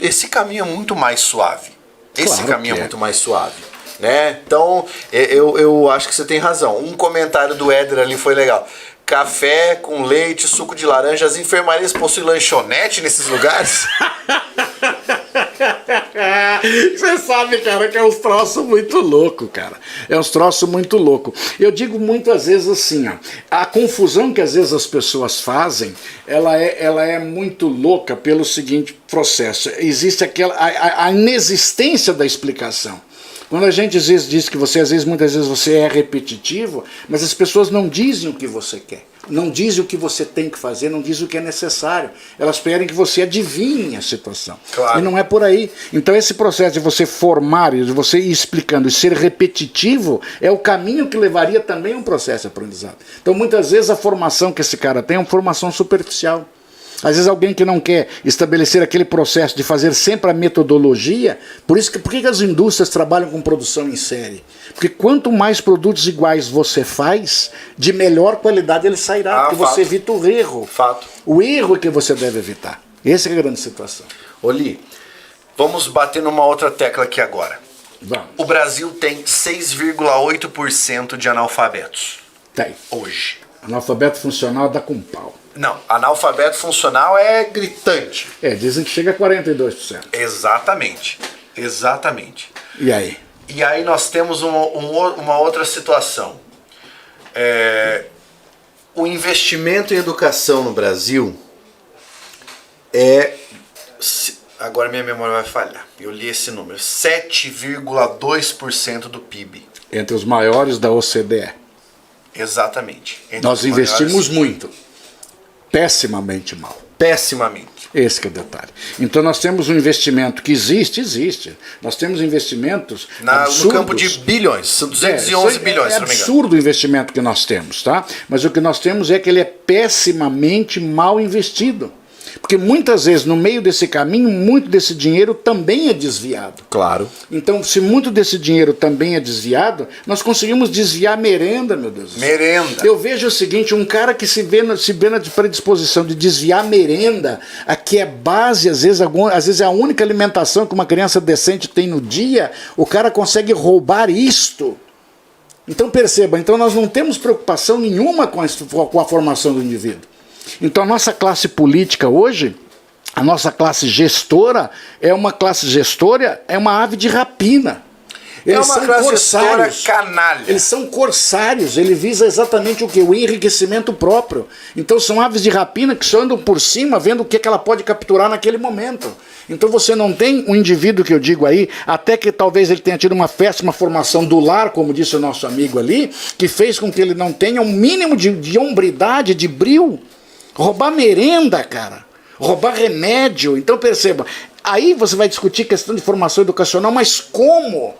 esse caminho é muito mais suave. Esse caminho é muito mais suave. Né? Então, eu acho que você tem razão. Um comentário do Éder ali foi legal. Café com leite, suco de laranja. As enfermarias possuem lanchonete nesses lugares? Você sabe, cara, que é uns troços muito louco, cara. É uns troços muito louco. Eu digo muitas vezes assim, ó, a confusão que às vezes as pessoas fazem, ela é muito louca pelo seguinte processo. Existe a inexistência da explicação. Quando a gente às vezes diz que muitas vezes você é repetitivo, mas as pessoas não dizem o que você quer, não dizem o que você tem que fazer, não dizem o que é necessário. Elas querem que você adivinhe a situação. Claro. E não é por aí. Então esse processo de você formar, de você ir explicando e ser repetitivo, é o caminho que levaria também a um processo de aprendizado. Então muitas vezes a formação que esse cara tem é uma formação superficial. Às vezes alguém que não quer estabelecer aquele processo de fazer sempre a metodologia, por que as indústrias trabalham com produção em série? Porque quanto mais produtos iguais você faz, de melhor qualidade ele sairá, porque você evita o erro. Fato. O erro é que você deve evitar. Essa é a grande situação. Oli, vamos bater numa outra tecla aqui agora. Vamos. O Brasil tem 6,8% de analfabetos. Tem. Hoje. Analfabeto funcional dá com pau. Não, analfabeto funcional é gritante. Dizem que chega a 42%. Exatamente. Exatamente. E aí? E aí nós temos uma outra situação. O investimento em educação no Brasil agora minha memória vai falhar. Eu li esse número. 7,2% do PIB. Entre os maiores da OCDE. Exatamente. Nós investimos muito. Pessimamente mal. Pessimamente. Esse que é o detalhe. Então nós temos um investimento que existe. Nós temos investimentos absurdos. No campo de bilhões, são 211 bilhões, se não me engano. É absurdo o investimento que nós temos, tá? Mas o que nós temos é que ele é pessimamente mal investido. Porque muitas vezes, no meio desse caminho, muito desse dinheiro também é desviado. Claro. Então, se muito desse dinheiro também é desviado, nós conseguimos desviar merenda, meu Deus. Merenda. Eu vejo o seguinte, um cara que se vê na predisposição de desviar merenda, que é base, às vezes é a única alimentação que uma criança decente tem no dia, o cara consegue roubar isto. Então perceba, nós não temos preocupação nenhuma com a formação do indivíduo. Então a nossa classe política hoje, a nossa classe gestora, é uma ave de rapina. Eles uma são classe corsários. gestora canalha. Eles são corsários, ele visa exatamente o que? O enriquecimento próprio. Então são aves de rapina que só andam por cima vendo o que ela pode capturar naquele momento. Então você não tem um indivíduo que eu digo aí, até que talvez ele tenha tido uma péssima formação do lar, como disse o nosso amigo ali, que fez com que ele não tenha um mínimo de hombridade, de brio. Roubar merenda, cara. Roubar remédio. Então perceba, aí você vai discutir questão de formação educacional, mas como?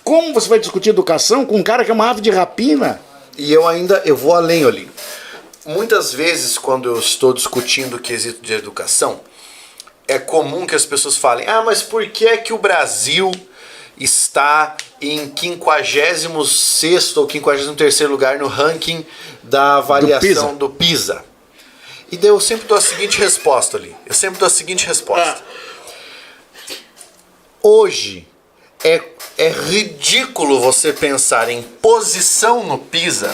Como você vai discutir educação com um cara que é uma ave de rapina? E eu vou além, Oli. Muitas vezes, quando eu estou discutindo o quesito de educação, é comum que as pessoas falem, mas por que é que o Brasil está em 56º ou 53º lugar no ranking da avaliação do PISA? E daí eu sempre dou a seguinte resposta ali. Hoje é ridículo você pensar em posição no PISA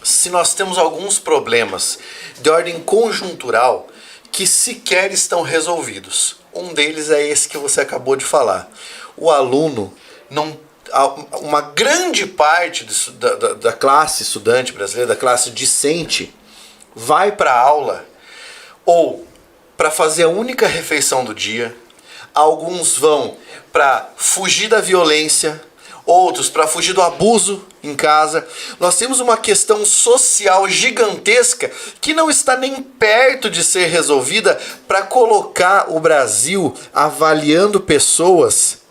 se nós temos alguns problemas de ordem conjuntural que sequer estão resolvidos. Um deles é esse que você acabou de falar. O aluno não... Uma grande parte da classe estudante brasileira, da classe discente, vai para a aula ou para fazer a única refeição do dia. Alguns vão para fugir da violência, outros para fugir do abuso em casa. Nós temos uma questão social gigantesca que não está nem perto de ser resolvida para colocar o Brasil avaliando pessoas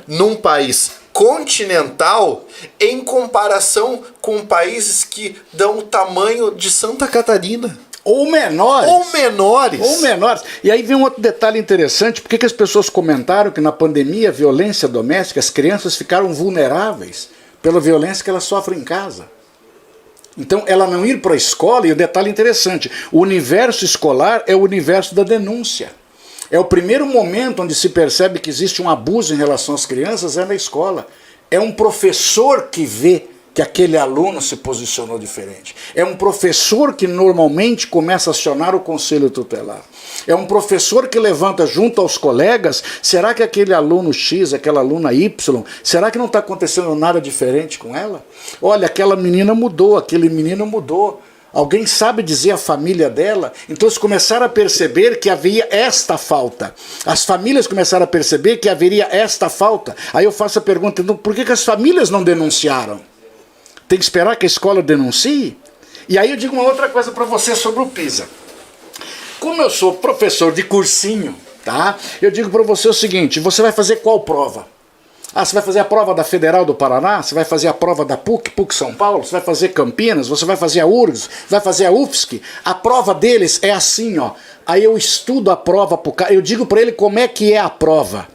num país continental em comparação com países que dão o tamanho de Santa Catarina. Ou menores. Ou menores. Ou menores. E aí vem um outro detalhe interessante. Por que as pessoas comentaram que na pandemia, a violência doméstica, as crianças ficaram vulneráveis pela violência que elas sofrem em casa? Então, ela não ir para a escola, e o detalhe interessante, o universo escolar é o universo da denúncia. É o primeiro momento onde se percebe que existe um abuso em relação às crianças, é na escola. É um professor que vê que aquele aluno se posicionou diferente. É um professor que normalmente começa a acionar o conselho tutelar. É um professor que levanta junto aos colegas, será que aquele aluno X, aquela aluna Y, será que não está acontecendo nada diferente com ela? Olha, aquela menina mudou, aquele menino mudou. Alguém sabe dizer a família dela? Então eles começaram a perceber que havia esta falta. As famílias começaram a perceber que haveria esta falta. Aí eu faço a pergunta, então, por que as famílias não denunciaram? Tem que esperar que a escola denuncie? E aí eu digo uma outra coisa para você sobre o PISA. Como eu sou professor de cursinho, tá? Eu digo para você o seguinte, você vai fazer qual prova? Ah, você vai fazer a prova da Federal do Paraná? Você vai fazer a prova da PUC, PUC São Paulo? Você vai fazer Campinas? Você vai fazer a URGS? Vai fazer a UFSC? A prova deles é assim, ó. Aí eu estudo a prova pro cara, eu digo para ele como é que é a prova.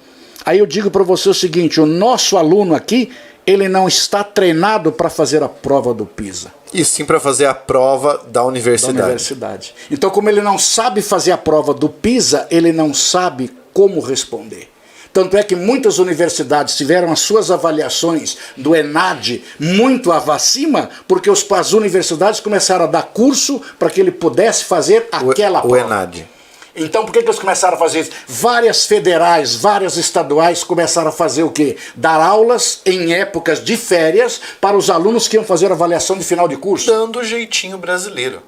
Aí eu digo para você o seguinte, o nosso aluno aqui, ele não está treinado para fazer a prova do PISA. E sim para fazer a prova da universidade. Então, como ele não sabe fazer a prova do PISA, ele não sabe como responder. Tanto é que muitas universidades tiveram as suas avaliações do ENAD muito acima, porque as universidades começaram a dar curso para que ele pudesse fazer aquela prova. O ENAD. Então, por que eles começaram a fazer isso? Várias federais, várias estaduais começaram a fazer o quê? Dar aulas em épocas de férias para os alunos que iam fazer avaliação de final de curso. Dando o jeitinho brasileiro.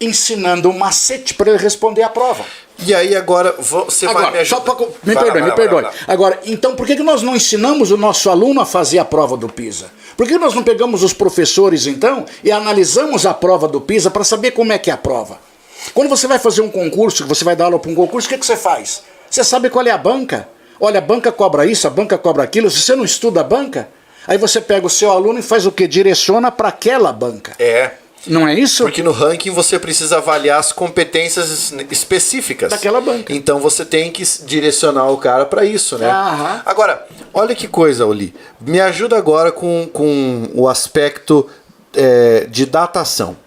Ensinando um macete para ele responder a prova. E aí agora você vai me ajudar. Me perdoe. Agora, então por que nós não ensinamos o nosso aluno a fazer a prova do PISA? Por que nós não pegamos os professores então e analisamos a prova do PISA para saber como é que é a prova? Quando você vai fazer um concurso, que você vai dar aula para um concurso, o que você faz? Você sabe qual é a banca? Olha, a banca cobra isso, a banca cobra aquilo. Se você não estuda a banca, aí você pega o seu aluno e faz o quê? Direciona para aquela banca. É. Não é isso? Porque no ranking você precisa avaliar as competências específicas daquela banca. Então você tem que direcionar o cara para isso, né? Aham. Agora, olha que coisa, Oli. Me ajuda agora com o aspecto de datação.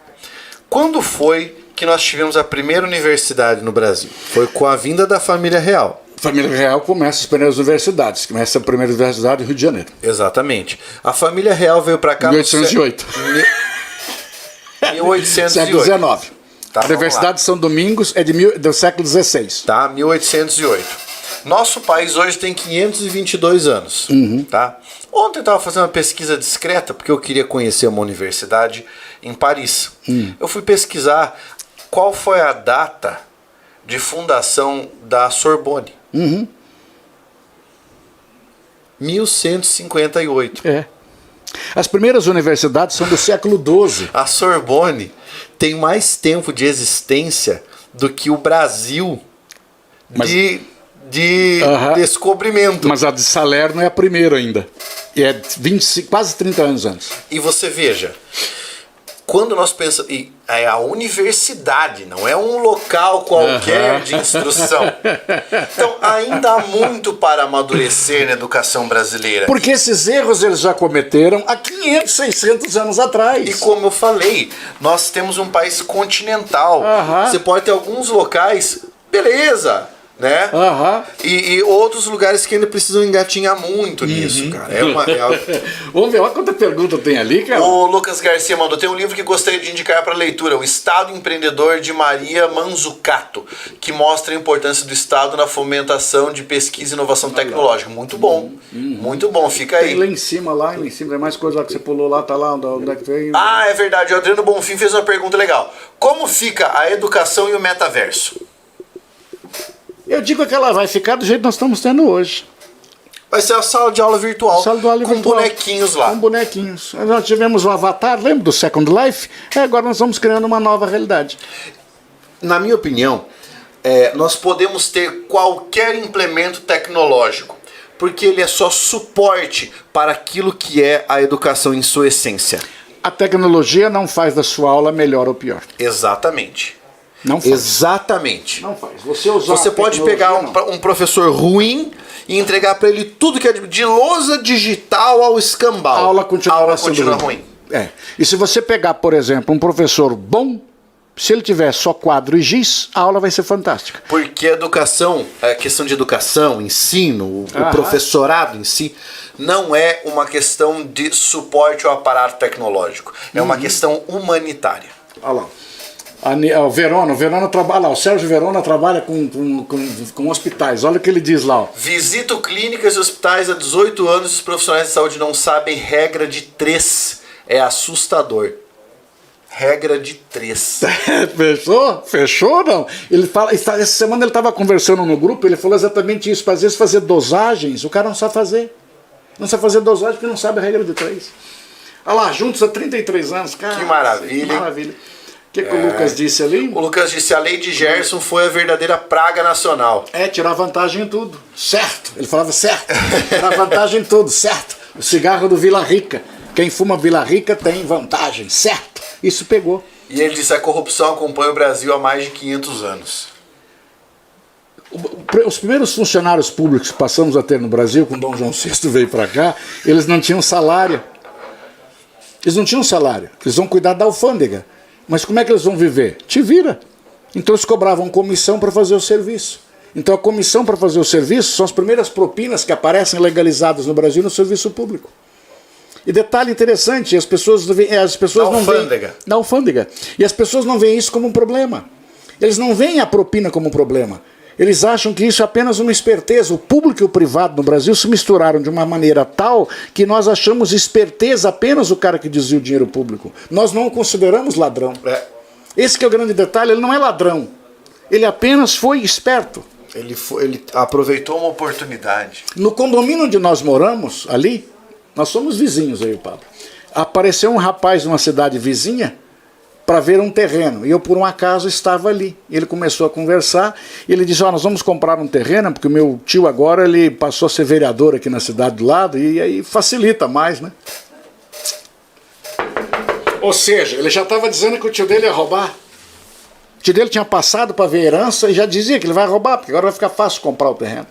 Quando foi que nós tivemos a primeira universidade no Brasil? Foi com a vinda da família real. A família real começa as primeiras universidades. Começa a primeira universidade no Rio de Janeiro. Exatamente. A família real veio para cá... 1808. 1808. Século XIX. Tá, a Universidade de São Domingos é do século XVI. Tá, 1808. Nosso país hoje tem 522 anos. Tá? Ontem eu estava fazendo uma pesquisa discreta, porque eu queria conhecer uma universidade em Paris. Eu fui pesquisar qual foi a data de fundação da Sorbonne. 1158. É. As primeiras universidades são do século XII. A Sorbonne tem mais tempo de existência do que o Brasil de descobrimento. Mas a de Salerno é a primeira ainda. E é quase 30 anos antes. E você veja, quando nós pensamos... É a universidade, não é um local qualquer de instrução. Então, ainda há muito para amadurecer na educação brasileira. Porque esses erros eles já cometeram há 500, 600 anos atrás. E como eu falei, nós temos um país continental. Você pode ter alguns locais, beleza, né? Aham. E outros lugares que ainda precisam engatinhar muito nisso, cara. Vamos ver, olha quanta pergunta tem ali, cara. O Lucas Garcia mandou, tem um livro que gostaria de indicar para leitura, O Estado Empreendedor, de Maria Manzucato, que mostra a importância do Estado na fomentação de pesquisa e inovação tecnológica. Muito bom, muito bom, fica aí. Tem lá em cima, tem mais coisa lá que você pulou lá, tá lá, onde é que veio? Ah, é verdade, o Adriano Bonfim fez uma pergunta legal. Como fica a educação e o metaverso? Eu digo que ela vai ficar do jeito que nós estamos tendo hoje. Vai ser a sala de aula virtual, com bonequinhos lá. Com bonequinhos. Nós tivemos o Avatar, lembra do Second Life? Agora nós estamos criando uma nova realidade. Na minha opinião, nós podemos ter qualquer implemento tecnológico, porque ele é só suporte para aquilo que é a educação em sua essência. A tecnologia não faz da sua aula melhor ou pior. Exatamente. Não faz. Exatamente. Não faz. Você pode pegar um professor ruim e entregar para ele tudo que é de lousa digital ao escambau. A aula continua ruim. E se você pegar, por exemplo, um professor bom, se ele tiver só quadro e giz, a aula vai ser fantástica. Porque educação, a questão de educação, ensino, o professorado em si, não é uma questão de suporte ao aparato tecnológico. É uma questão humanitária. Olha lá. O Verona trabalha, o Sérgio Verona trabalha com hospitais. Olha o que ele diz lá. Ó. Visito clínicas e hospitais há 18 anos e os profissionais de saúde não sabem regra de 3. É assustador. Regra de 3. Fechou? Fechou não? Ele fala, essa semana ele estava conversando no grupo, ele falou exatamente isso. Às vezes fazer dosagens, o cara não sabe fazer. Não sabe fazer dosagem porque não sabe a regra de 3. Olha lá, juntos há 33 anos. Cara, que maravilha. Que maravilha. O que o Lucas disse ali? O Lucas disse, a lei de Gerson foi a verdadeira praga nacional. Tirar vantagem em tudo. Certo. Ele falava certo. Tirar vantagem em tudo, certo. O cigarro do Vila Rica. Quem fuma Vila Rica tem vantagem, certo. Isso pegou. E ele disse, a corrupção acompanha o Brasil há mais de 500 anos. Os primeiros funcionários públicos que passamos a ter no Brasil, quando Dom João VI veio para cá, eles não tinham salário. Eles não tinham salário. Eles vão cuidar da alfândega. Mas como é que eles vão viver? Te vira. Então eles cobravam comissão para fazer o serviço. Então a comissão para fazer o serviço são as primeiras propinas que aparecem legalizadas no Brasil no serviço público. E detalhe interessante, as pessoas não veem... Na alfândega. E as pessoas não veem isso como um problema. Eles não veem a propina como um problema. Eles acham que isso é apenas uma esperteza. O público e o privado no Brasil se misturaram de uma maneira tal que nós achamos esperteza apenas o cara que desvia o dinheiro público. Nós não o consideramos ladrão. Esse que é o grande detalhe, ele não é ladrão. Ele apenas foi esperto. Ele aproveitou uma oportunidade. No condomínio onde nós moramos, ali, nós somos vizinhos aí, Pablo. Apareceu um rapaz de uma cidade vizinha para ver um terreno, e eu por um acaso estava ali. Ele começou a conversar, e ele disse, nós vamos comprar um terreno, porque o meu tio agora ele passou a ser vereador aqui na cidade do lado, e aí facilita mais, né? Ou seja, ele já estava dizendo que o tio dele ia roubar. O tio dele tinha passado para ver herança e já dizia que ele vai roubar, porque agora vai ficar fácil comprar o terreno.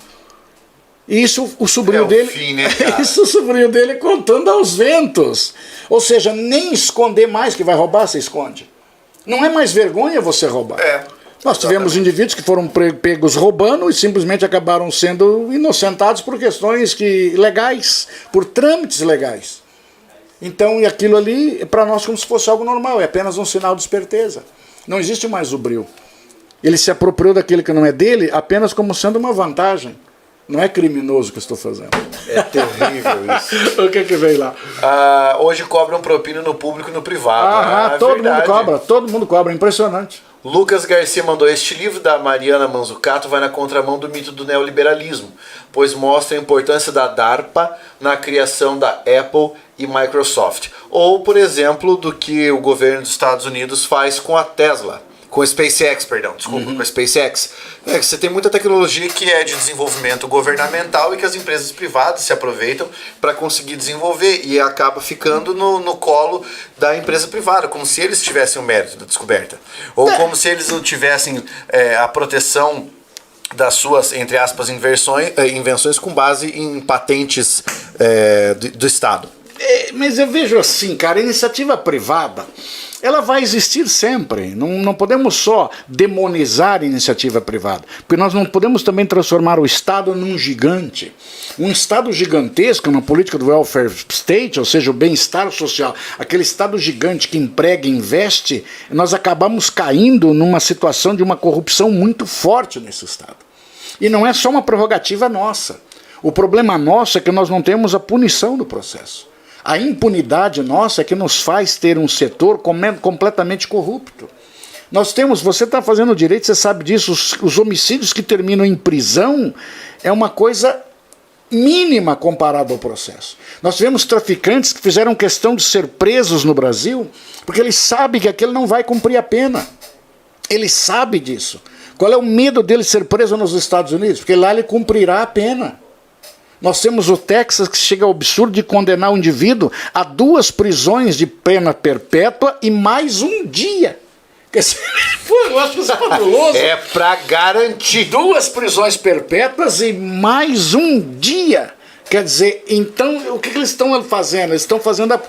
E isso o sobrinho dele. Fim, né, cara? Isso o sobrinho dele contando aos ventos. Ou seja, nem esconder mais que vai roubar, você esconde. Não é mais vergonha você roubar. Nós tivemos indivíduos que foram pegos roubando e simplesmente acabaram sendo inocentados por questões legais, por trâmites legais. Então, e aquilo ali, para nós, como se fosse algo normal, é apenas um sinal de esperteza. Não existe mais o bril. Ele se apropriou daquilo que não é dele apenas como sendo uma vantagem. Não é criminoso o que eu estou fazendo. É terrível isso. O que veio lá? Hoje cobram propina no público e no privado. Todo mundo cobra, impressionante. Lucas Garcia mandou, este livro da Mariana Manzucato vai na contramão do mito do neoliberalismo, pois mostra a importância da DARPA na criação da Apple e Microsoft. Ou, por exemplo, do que o governo dos Estados Unidos faz com a Tesla. Com a SpaceX, com a SpaceX. Você tem muita tecnologia que é de desenvolvimento governamental e que as empresas privadas se aproveitam para conseguir desenvolver e acaba ficando no colo da empresa privada, como se eles tivessem o mérito da descoberta. Ou como se eles não tivessem a proteção das suas, entre aspas, invenções com base em patentes do Estado. Mas eu vejo assim, cara, a iniciativa privada, ela vai existir sempre. Não podemos só demonizar a iniciativa privada, porque nós não podemos também transformar o Estado num gigante. Um Estado gigantesco na política do welfare state, ou seja, o bem-estar social, aquele Estado gigante que emprega e investe, nós acabamos caindo numa situação de uma corrupção muito forte nesse Estado. E não é só uma prerrogativa nossa. O problema nosso é que nós não temos a punição do processo. A impunidade nossa é que nos faz ter um setor completamente corrupto. Nós temos, você está fazendo direito, você sabe disso, os homicídios que terminam em prisão é uma coisa mínima comparado ao processo. Nós tivemos traficantes que fizeram questão de ser presos no Brasil porque eles sabem que aquele não vai cumprir a pena. Ele sabe disso. Qual é o medo dele ser preso nos Estados Unidos? Porque lá ele cumprirá a pena. Nós temos o Texas que chega ao absurdo de condenar o indivíduo a 2 prisões de pena perpétua e mais um dia. Pô, eu acho isso fabuloso. É pra garantir. 2 prisões perpétuas e mais um dia. Quer dizer, então, o que eles estão fazendo? Eles estão fazendo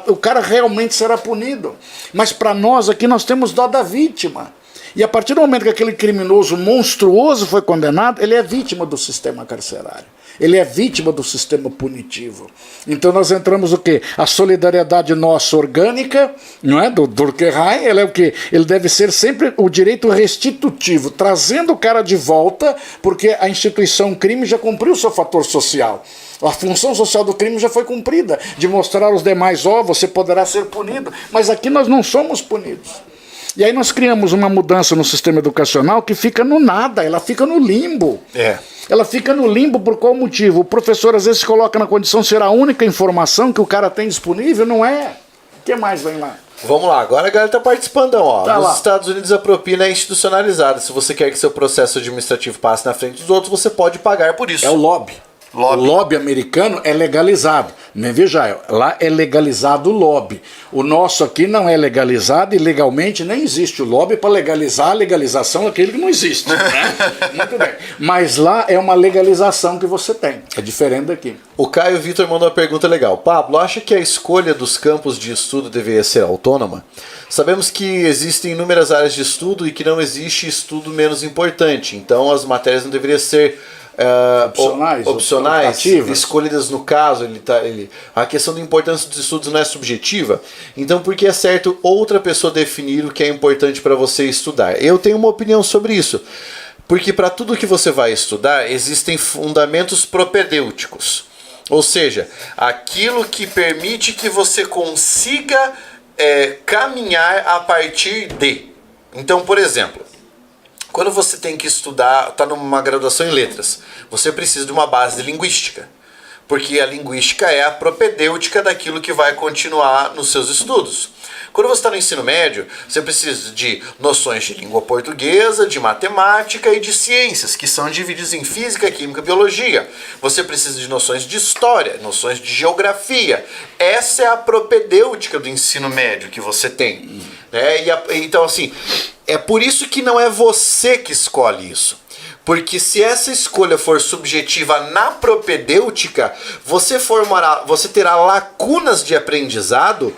o cara realmente será punido. Mas para nós aqui, nós temos dó da vítima. E a partir do momento que aquele criminoso monstruoso foi condenado, ele é vítima do sistema carcerário. Ele é vítima do sistema punitivo. Então nós entramos o quê? A solidariedade nossa orgânica, não é? Do Durkheim, ela é o quê? Ele deve ser sempre o direito restitutivo, trazendo o cara de volta, porque a instituição crime já cumpriu o seu fator social. A função social do crime já foi cumprida, de mostrar aos demais, ó, você poderá ser punido. Mas aqui nós não somos punidos. E aí nós criamos uma mudança no sistema educacional que fica no nada, ela fica no limbo. Ela fica no limbo por qual motivo? O professor às vezes se coloca na condição de ser a única informação que o cara tem disponível, não é? O que mais vem lá? Vamos lá, agora a galera tá participando, ó. Tá Nos lá. Estados Unidos a propina é institucionalizada. Se você quer que seu processo administrativo passe na frente dos outros, você pode pagar por isso. É o lobby. O lobby americano é legalizado. Veja, lá é legalizado o lobby. O nosso aqui não é legalizado e legalmente nem existe o lobby para legalizar a legalização daquele que não existe. Né? Muito bem. Mas lá é uma legalização que você tem. É diferente daqui. O Caio Vitor mandou uma pergunta legal. Pablo, acha que a escolha dos campos de estudo deveria ser autônoma? Sabemos que existem inúmeras áreas de estudo e que não existe estudo menos importante. Então as matérias não deveriam ser opcionais, escolhidas no caso. A questão da importância dos estudos não é subjetiva. Então por que é certo outra pessoa definir o que é importante para você estudar? Eu tenho uma opinião sobre isso. Porque para tudo que você vai estudar existem fundamentos propedêuticos. Ou seja, aquilo que permite que você consiga caminhar a partir de. Então, por exemplo, quando você tem que estudar, está numa graduação em letras, você precisa de uma base de linguística. Porque a linguística é a propedêutica daquilo que vai continuar nos seus estudos. Quando você está no ensino médio, você precisa de noções de língua portuguesa, de matemática e de ciências, que são divididas em física, química e biologia. Você precisa de noções de história, noções de geografia. Essa é a propedêutica do ensino médio que você tem. Né? Então, assim, é por isso que não é você que escolhe isso. Porque se essa escolha for subjetiva na propedêutica, você terá lacunas de aprendizado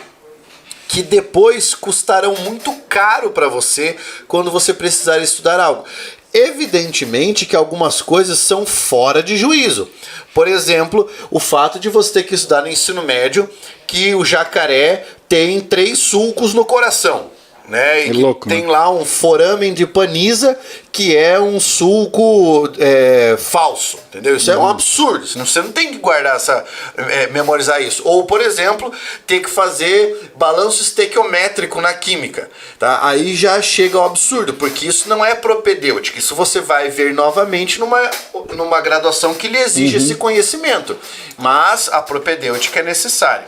que depois custarão muito caro para você quando você precisar estudar algo. Evidentemente que algumas coisas são fora de juízo. Por exemplo, o fato de você ter que estudar no ensino médio que o jacaré tem 3 sulcos no coração. Né? E louco, tem né? lá um foramen de Paniza que é um sulco falso, entendeu? Isso é um absurdo, você não tem que guardar memorizar isso. Ou, por exemplo, ter que fazer balanço estequiométrico na química, tá? Aí já chega ao absurdo, porque isso não é propedêutico, isso você vai ver novamente numa graduação que lhe exige esse conhecimento, mas a propedêutica é necessária.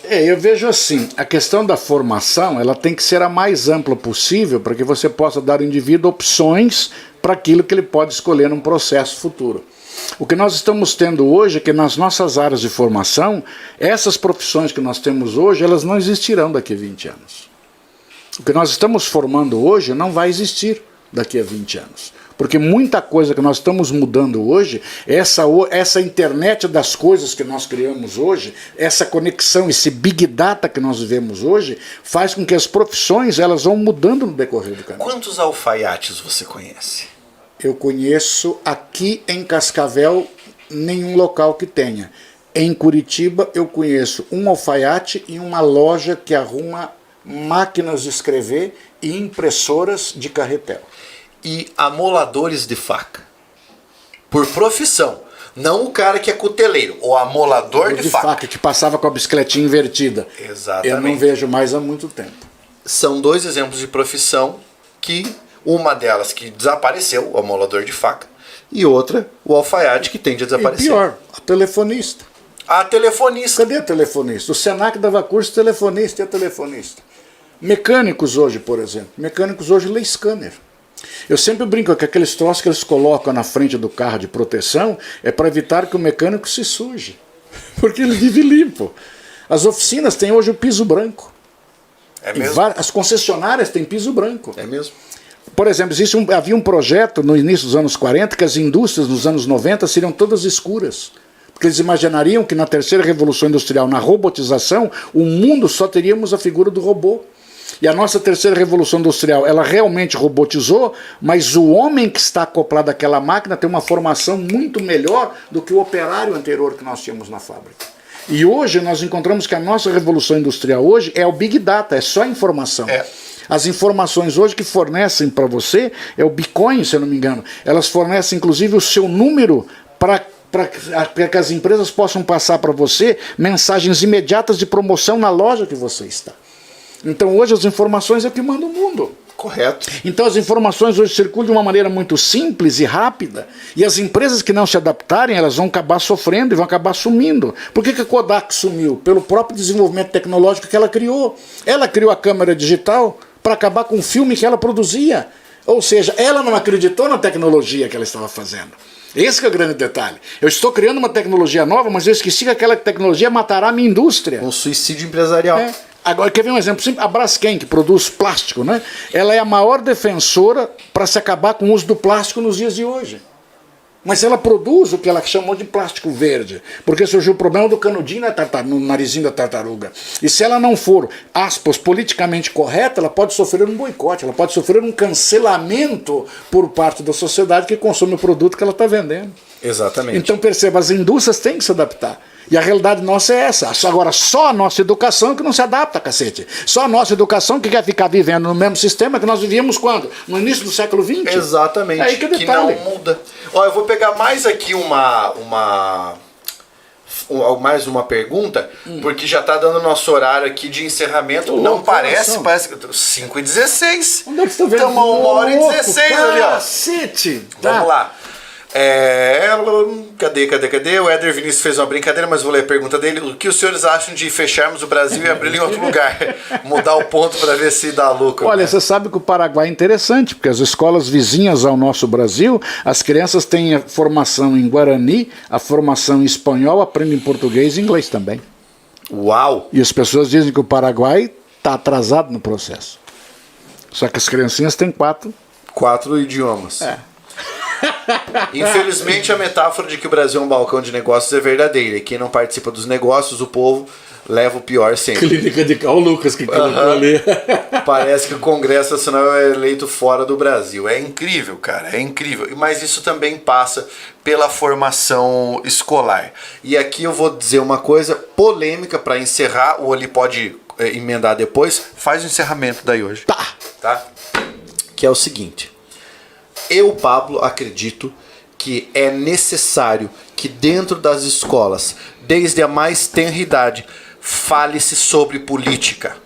Eu vejo assim, a questão da formação, ela tem que ser a mais ampla possível para que você possa dar ao indivíduo opções para aquilo que ele pode escolher num processo futuro. O que nós estamos tendo hoje é que nas nossas áreas de formação, essas profissões que nós temos hoje, elas não existirão daqui a 20 anos. O que nós estamos formando hoje não vai existir daqui a 20 anos. Porque muita coisa que nós estamos mudando hoje, essa internet das coisas que nós criamos hoje, essa conexão, esse big data que nós vivemos hoje, faz com que as profissões elas vão mudando no decorrer do caminho. Quantos alfaiates você conhece? Eu conheço aqui em Cascavel nenhum local que tenha. Em Curitiba eu conheço um alfaiate e uma loja que arruma máquinas de escrever e impressoras de carretel. E amoladores de faca. Por profissão. Não o cara que é cuteleiro, o amolador de faca. Que passava com a bicicletinha invertida. Exatamente. Eu não vejo mais há muito tempo. São dois exemplos de profissão que uma delas que desapareceu, o amolador de faca, e outra, o alfaiate, que tende a desaparecer. E pior, a telefonista. A telefonista. Cadê a telefonista? O Senac dava curso de telefonista e a telefonista. Mecânicos hoje, por exemplo. Mecânicos hoje lê scanner. Eu sempre brinco que aqueles troços que eles colocam na frente do carro de proteção é para evitar que o mecânico se suje. Porque ele vive limpo. As oficinas têm hoje o piso branco. É mesmo? As concessionárias têm piso branco. É mesmo? Por exemplo, havia um projeto no início dos anos 40 que as indústrias nos anos 90 seriam todas escuras. Porque eles imaginariam que na terceira revolução industrial, na robotização, o mundo só teríamos a figura do robô. E a nossa terceira revolução industrial, ela realmente robotizou, mas o homem que está acoplado àquela máquina tem uma formação muito melhor do que o operário anterior que nós tínhamos na fábrica. E hoje nós encontramos que a nossa revolução industrial hoje é o Big Data, é só informação. As informações hoje que fornecem para você, é o Bitcoin, se eu não me engano, elas fornecem inclusive o seu número para que as empresas possam passar para você mensagens imediatas de promoção na loja que você está. Então hoje as informações é o que manda o mundo. Correto. Então as informações hoje circulam de uma maneira muito simples e rápida, e as empresas que não se adaptarem, elas vão acabar sofrendo e vão acabar sumindo. Por que a Kodak sumiu? Pelo próprio desenvolvimento tecnológico que ela criou. Ela criou a câmera digital para acabar com o filme que ela produzia. Ou seja, ela não acreditou na tecnologia que ela estava fazendo. Esse que é o grande detalhe. Eu estou criando uma tecnologia nova, mas eu esqueci que aquela tecnologia matará a minha indústria. Um suicídio empresarial. Agora, quer ver um exemplo simples? A Braskem, que produz plástico, né? Ela é a maior defensora para se acabar com o uso do plástico nos dias de hoje. Mas ela produz o que ela chamou de plástico verde, porque surgiu o problema do canudinho no narizinho da tartaruga. E se ela não for, aspas, politicamente correta, ela pode sofrer um boicote, ela pode sofrer um cancelamento por parte da sociedade que consome o produto que ela está vendendo. Exatamente. Então perceba, as indústrias têm que se adaptar. E a realidade nossa é essa. Agora, só a nossa educação que não se adapta, cacete. Só a nossa educação que quer ficar vivendo no mesmo sistema que nós vivíamos quando? No início do século XX? Exatamente. É aí que não muda. Ó, eu vou pegar mais aqui mais uma pergunta, porque já está dando nosso horário aqui de encerramento. Não parece 5h16. Onde é que você está vendo? Estamos a 1h16 ali, ó. Cacete! Vamos lá. Cadê? O Éder Vinícius fez uma brincadeira, mas vou ler a pergunta dele. O que os senhores acham de fecharmos o Brasil e abrir em outro lugar? Mudar o ponto para ver se dá lucro. Olha, você sabe que o Paraguai é interessante, porque as escolas vizinhas ao nosso Brasil, as crianças têm a formação em Guarani, a formação em espanhol, aprendem português e inglês também. Uau! E as pessoas dizem que o Paraguai está atrasado no processo. Só que as criancinhas têm 4 idiomas. Infelizmente a metáfora de que o Brasil é um balcão de negócios é verdadeira, e quem não participa dos negócios, o povo leva o pior sempre. Clínica de Cal Lucas que colocou ali. Parece que o Congresso Nacional é eleito fora do Brasil. É incrível, cara, é incrível. Mas isso também passa pela formação escolar. E aqui eu vou dizer uma coisa polêmica para encerrar, ou ele pode emendar depois. Faz o encerramento daí hoje. Tá? Que é o seguinte. Eu, Pablo, acredito que é necessário que dentro das escolas, desde a mais tenra idade, fale-se sobre política.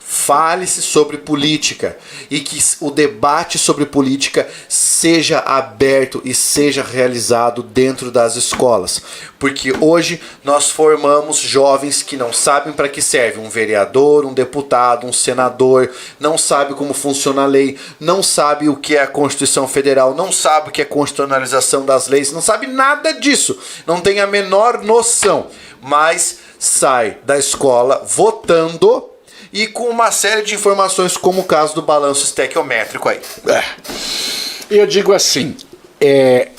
Fale-se sobre política e que o debate sobre política seja aberto e seja realizado dentro das escolas. Porque hoje nós formamos jovens que não sabem para que serve um vereador, um deputado, um senador, não sabe como funciona a lei, não sabe o que é a Constituição Federal, não sabe o que é a constitucionalização das leis, não sabe nada disso, não tem a menor noção, mas sai da escola votando e com uma série de informações, como o caso do balanço estequiométrico aí. Eu digo assim,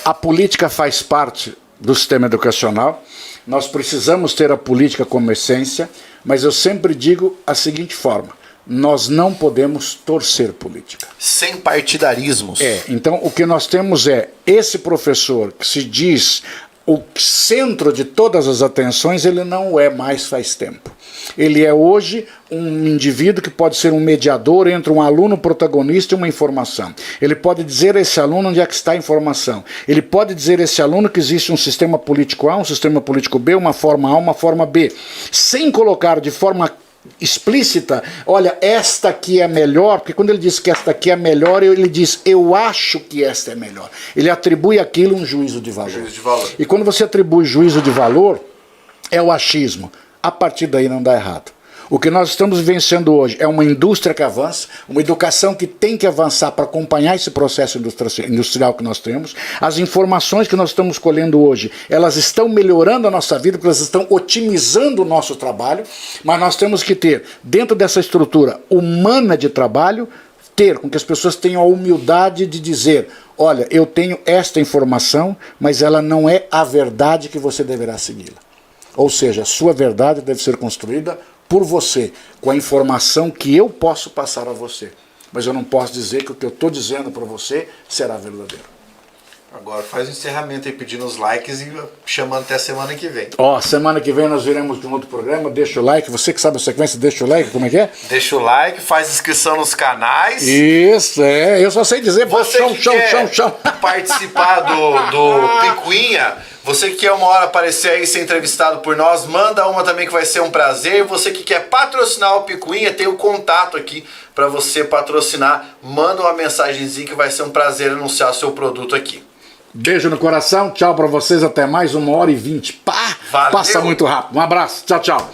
a política faz parte do sistema educacional, nós precisamos ter a política como essência, mas eu sempre digo a seguinte forma, nós não podemos torcer política. Sem partidarismos. Então o que nós temos esse professor que se diz o centro de todas as atenções, ele não é mais faz tempo. Ele é hoje um indivíduo que pode ser um mediador entre um aluno protagonista e uma informação. Ele pode dizer a esse aluno onde é que está a informação. Ele pode dizer a esse aluno que existe um sistema político A, um sistema político B, uma forma A, uma forma B, sem colocar de forma explícita, olha, esta aqui é melhor, porque quando ele diz que esta aqui é melhor, ele diz, eu acho que esta é melhor. Ele atribui àquilo um juízo de valor. E quando você atribui juízo de valor, é o achismo. A partir daí não dá errado. O que nós estamos vivenciando hoje é uma indústria que avança, uma educação que tem que avançar para acompanhar esse processo industrial que nós temos. As informações que nós estamos colhendo hoje, elas estão melhorando a nossa vida, porque elas estão otimizando o nosso trabalho, mas nós temos que ter, dentro dessa estrutura humana de trabalho, ter com que as pessoas tenham a humildade de dizer, olha, eu tenho esta informação, mas ela não é a verdade que você deverá segui-la. Ou seja, a sua verdade deve ser construída por você, com a informação que eu posso passar a você. Mas eu não posso dizer que o que eu estou dizendo para você será verdadeiro. Agora faz o encerramento aí, pedindo os likes e chamando até a semana que vem. Semana que vem nós viremos de um outro programa, deixa o like, você que sabe a sequência, deixa o like, como é que é? Deixa o like, faz inscrição nos canais. Isso, eu só sei dizer, você chão. Participar do Picuinha, você que quer uma hora aparecer aí, ser entrevistado por nós, manda uma também que vai ser um prazer. Você que quer patrocinar o Picuinha, tem o contato aqui para você patrocinar. Manda uma mensagenzinha que vai ser um prazer anunciar o seu produto aqui. Beijo no coração, tchau pra vocês, até mais 1h20. Pá, Valeu. passa muito rápido. Um abraço, tchau, tchau.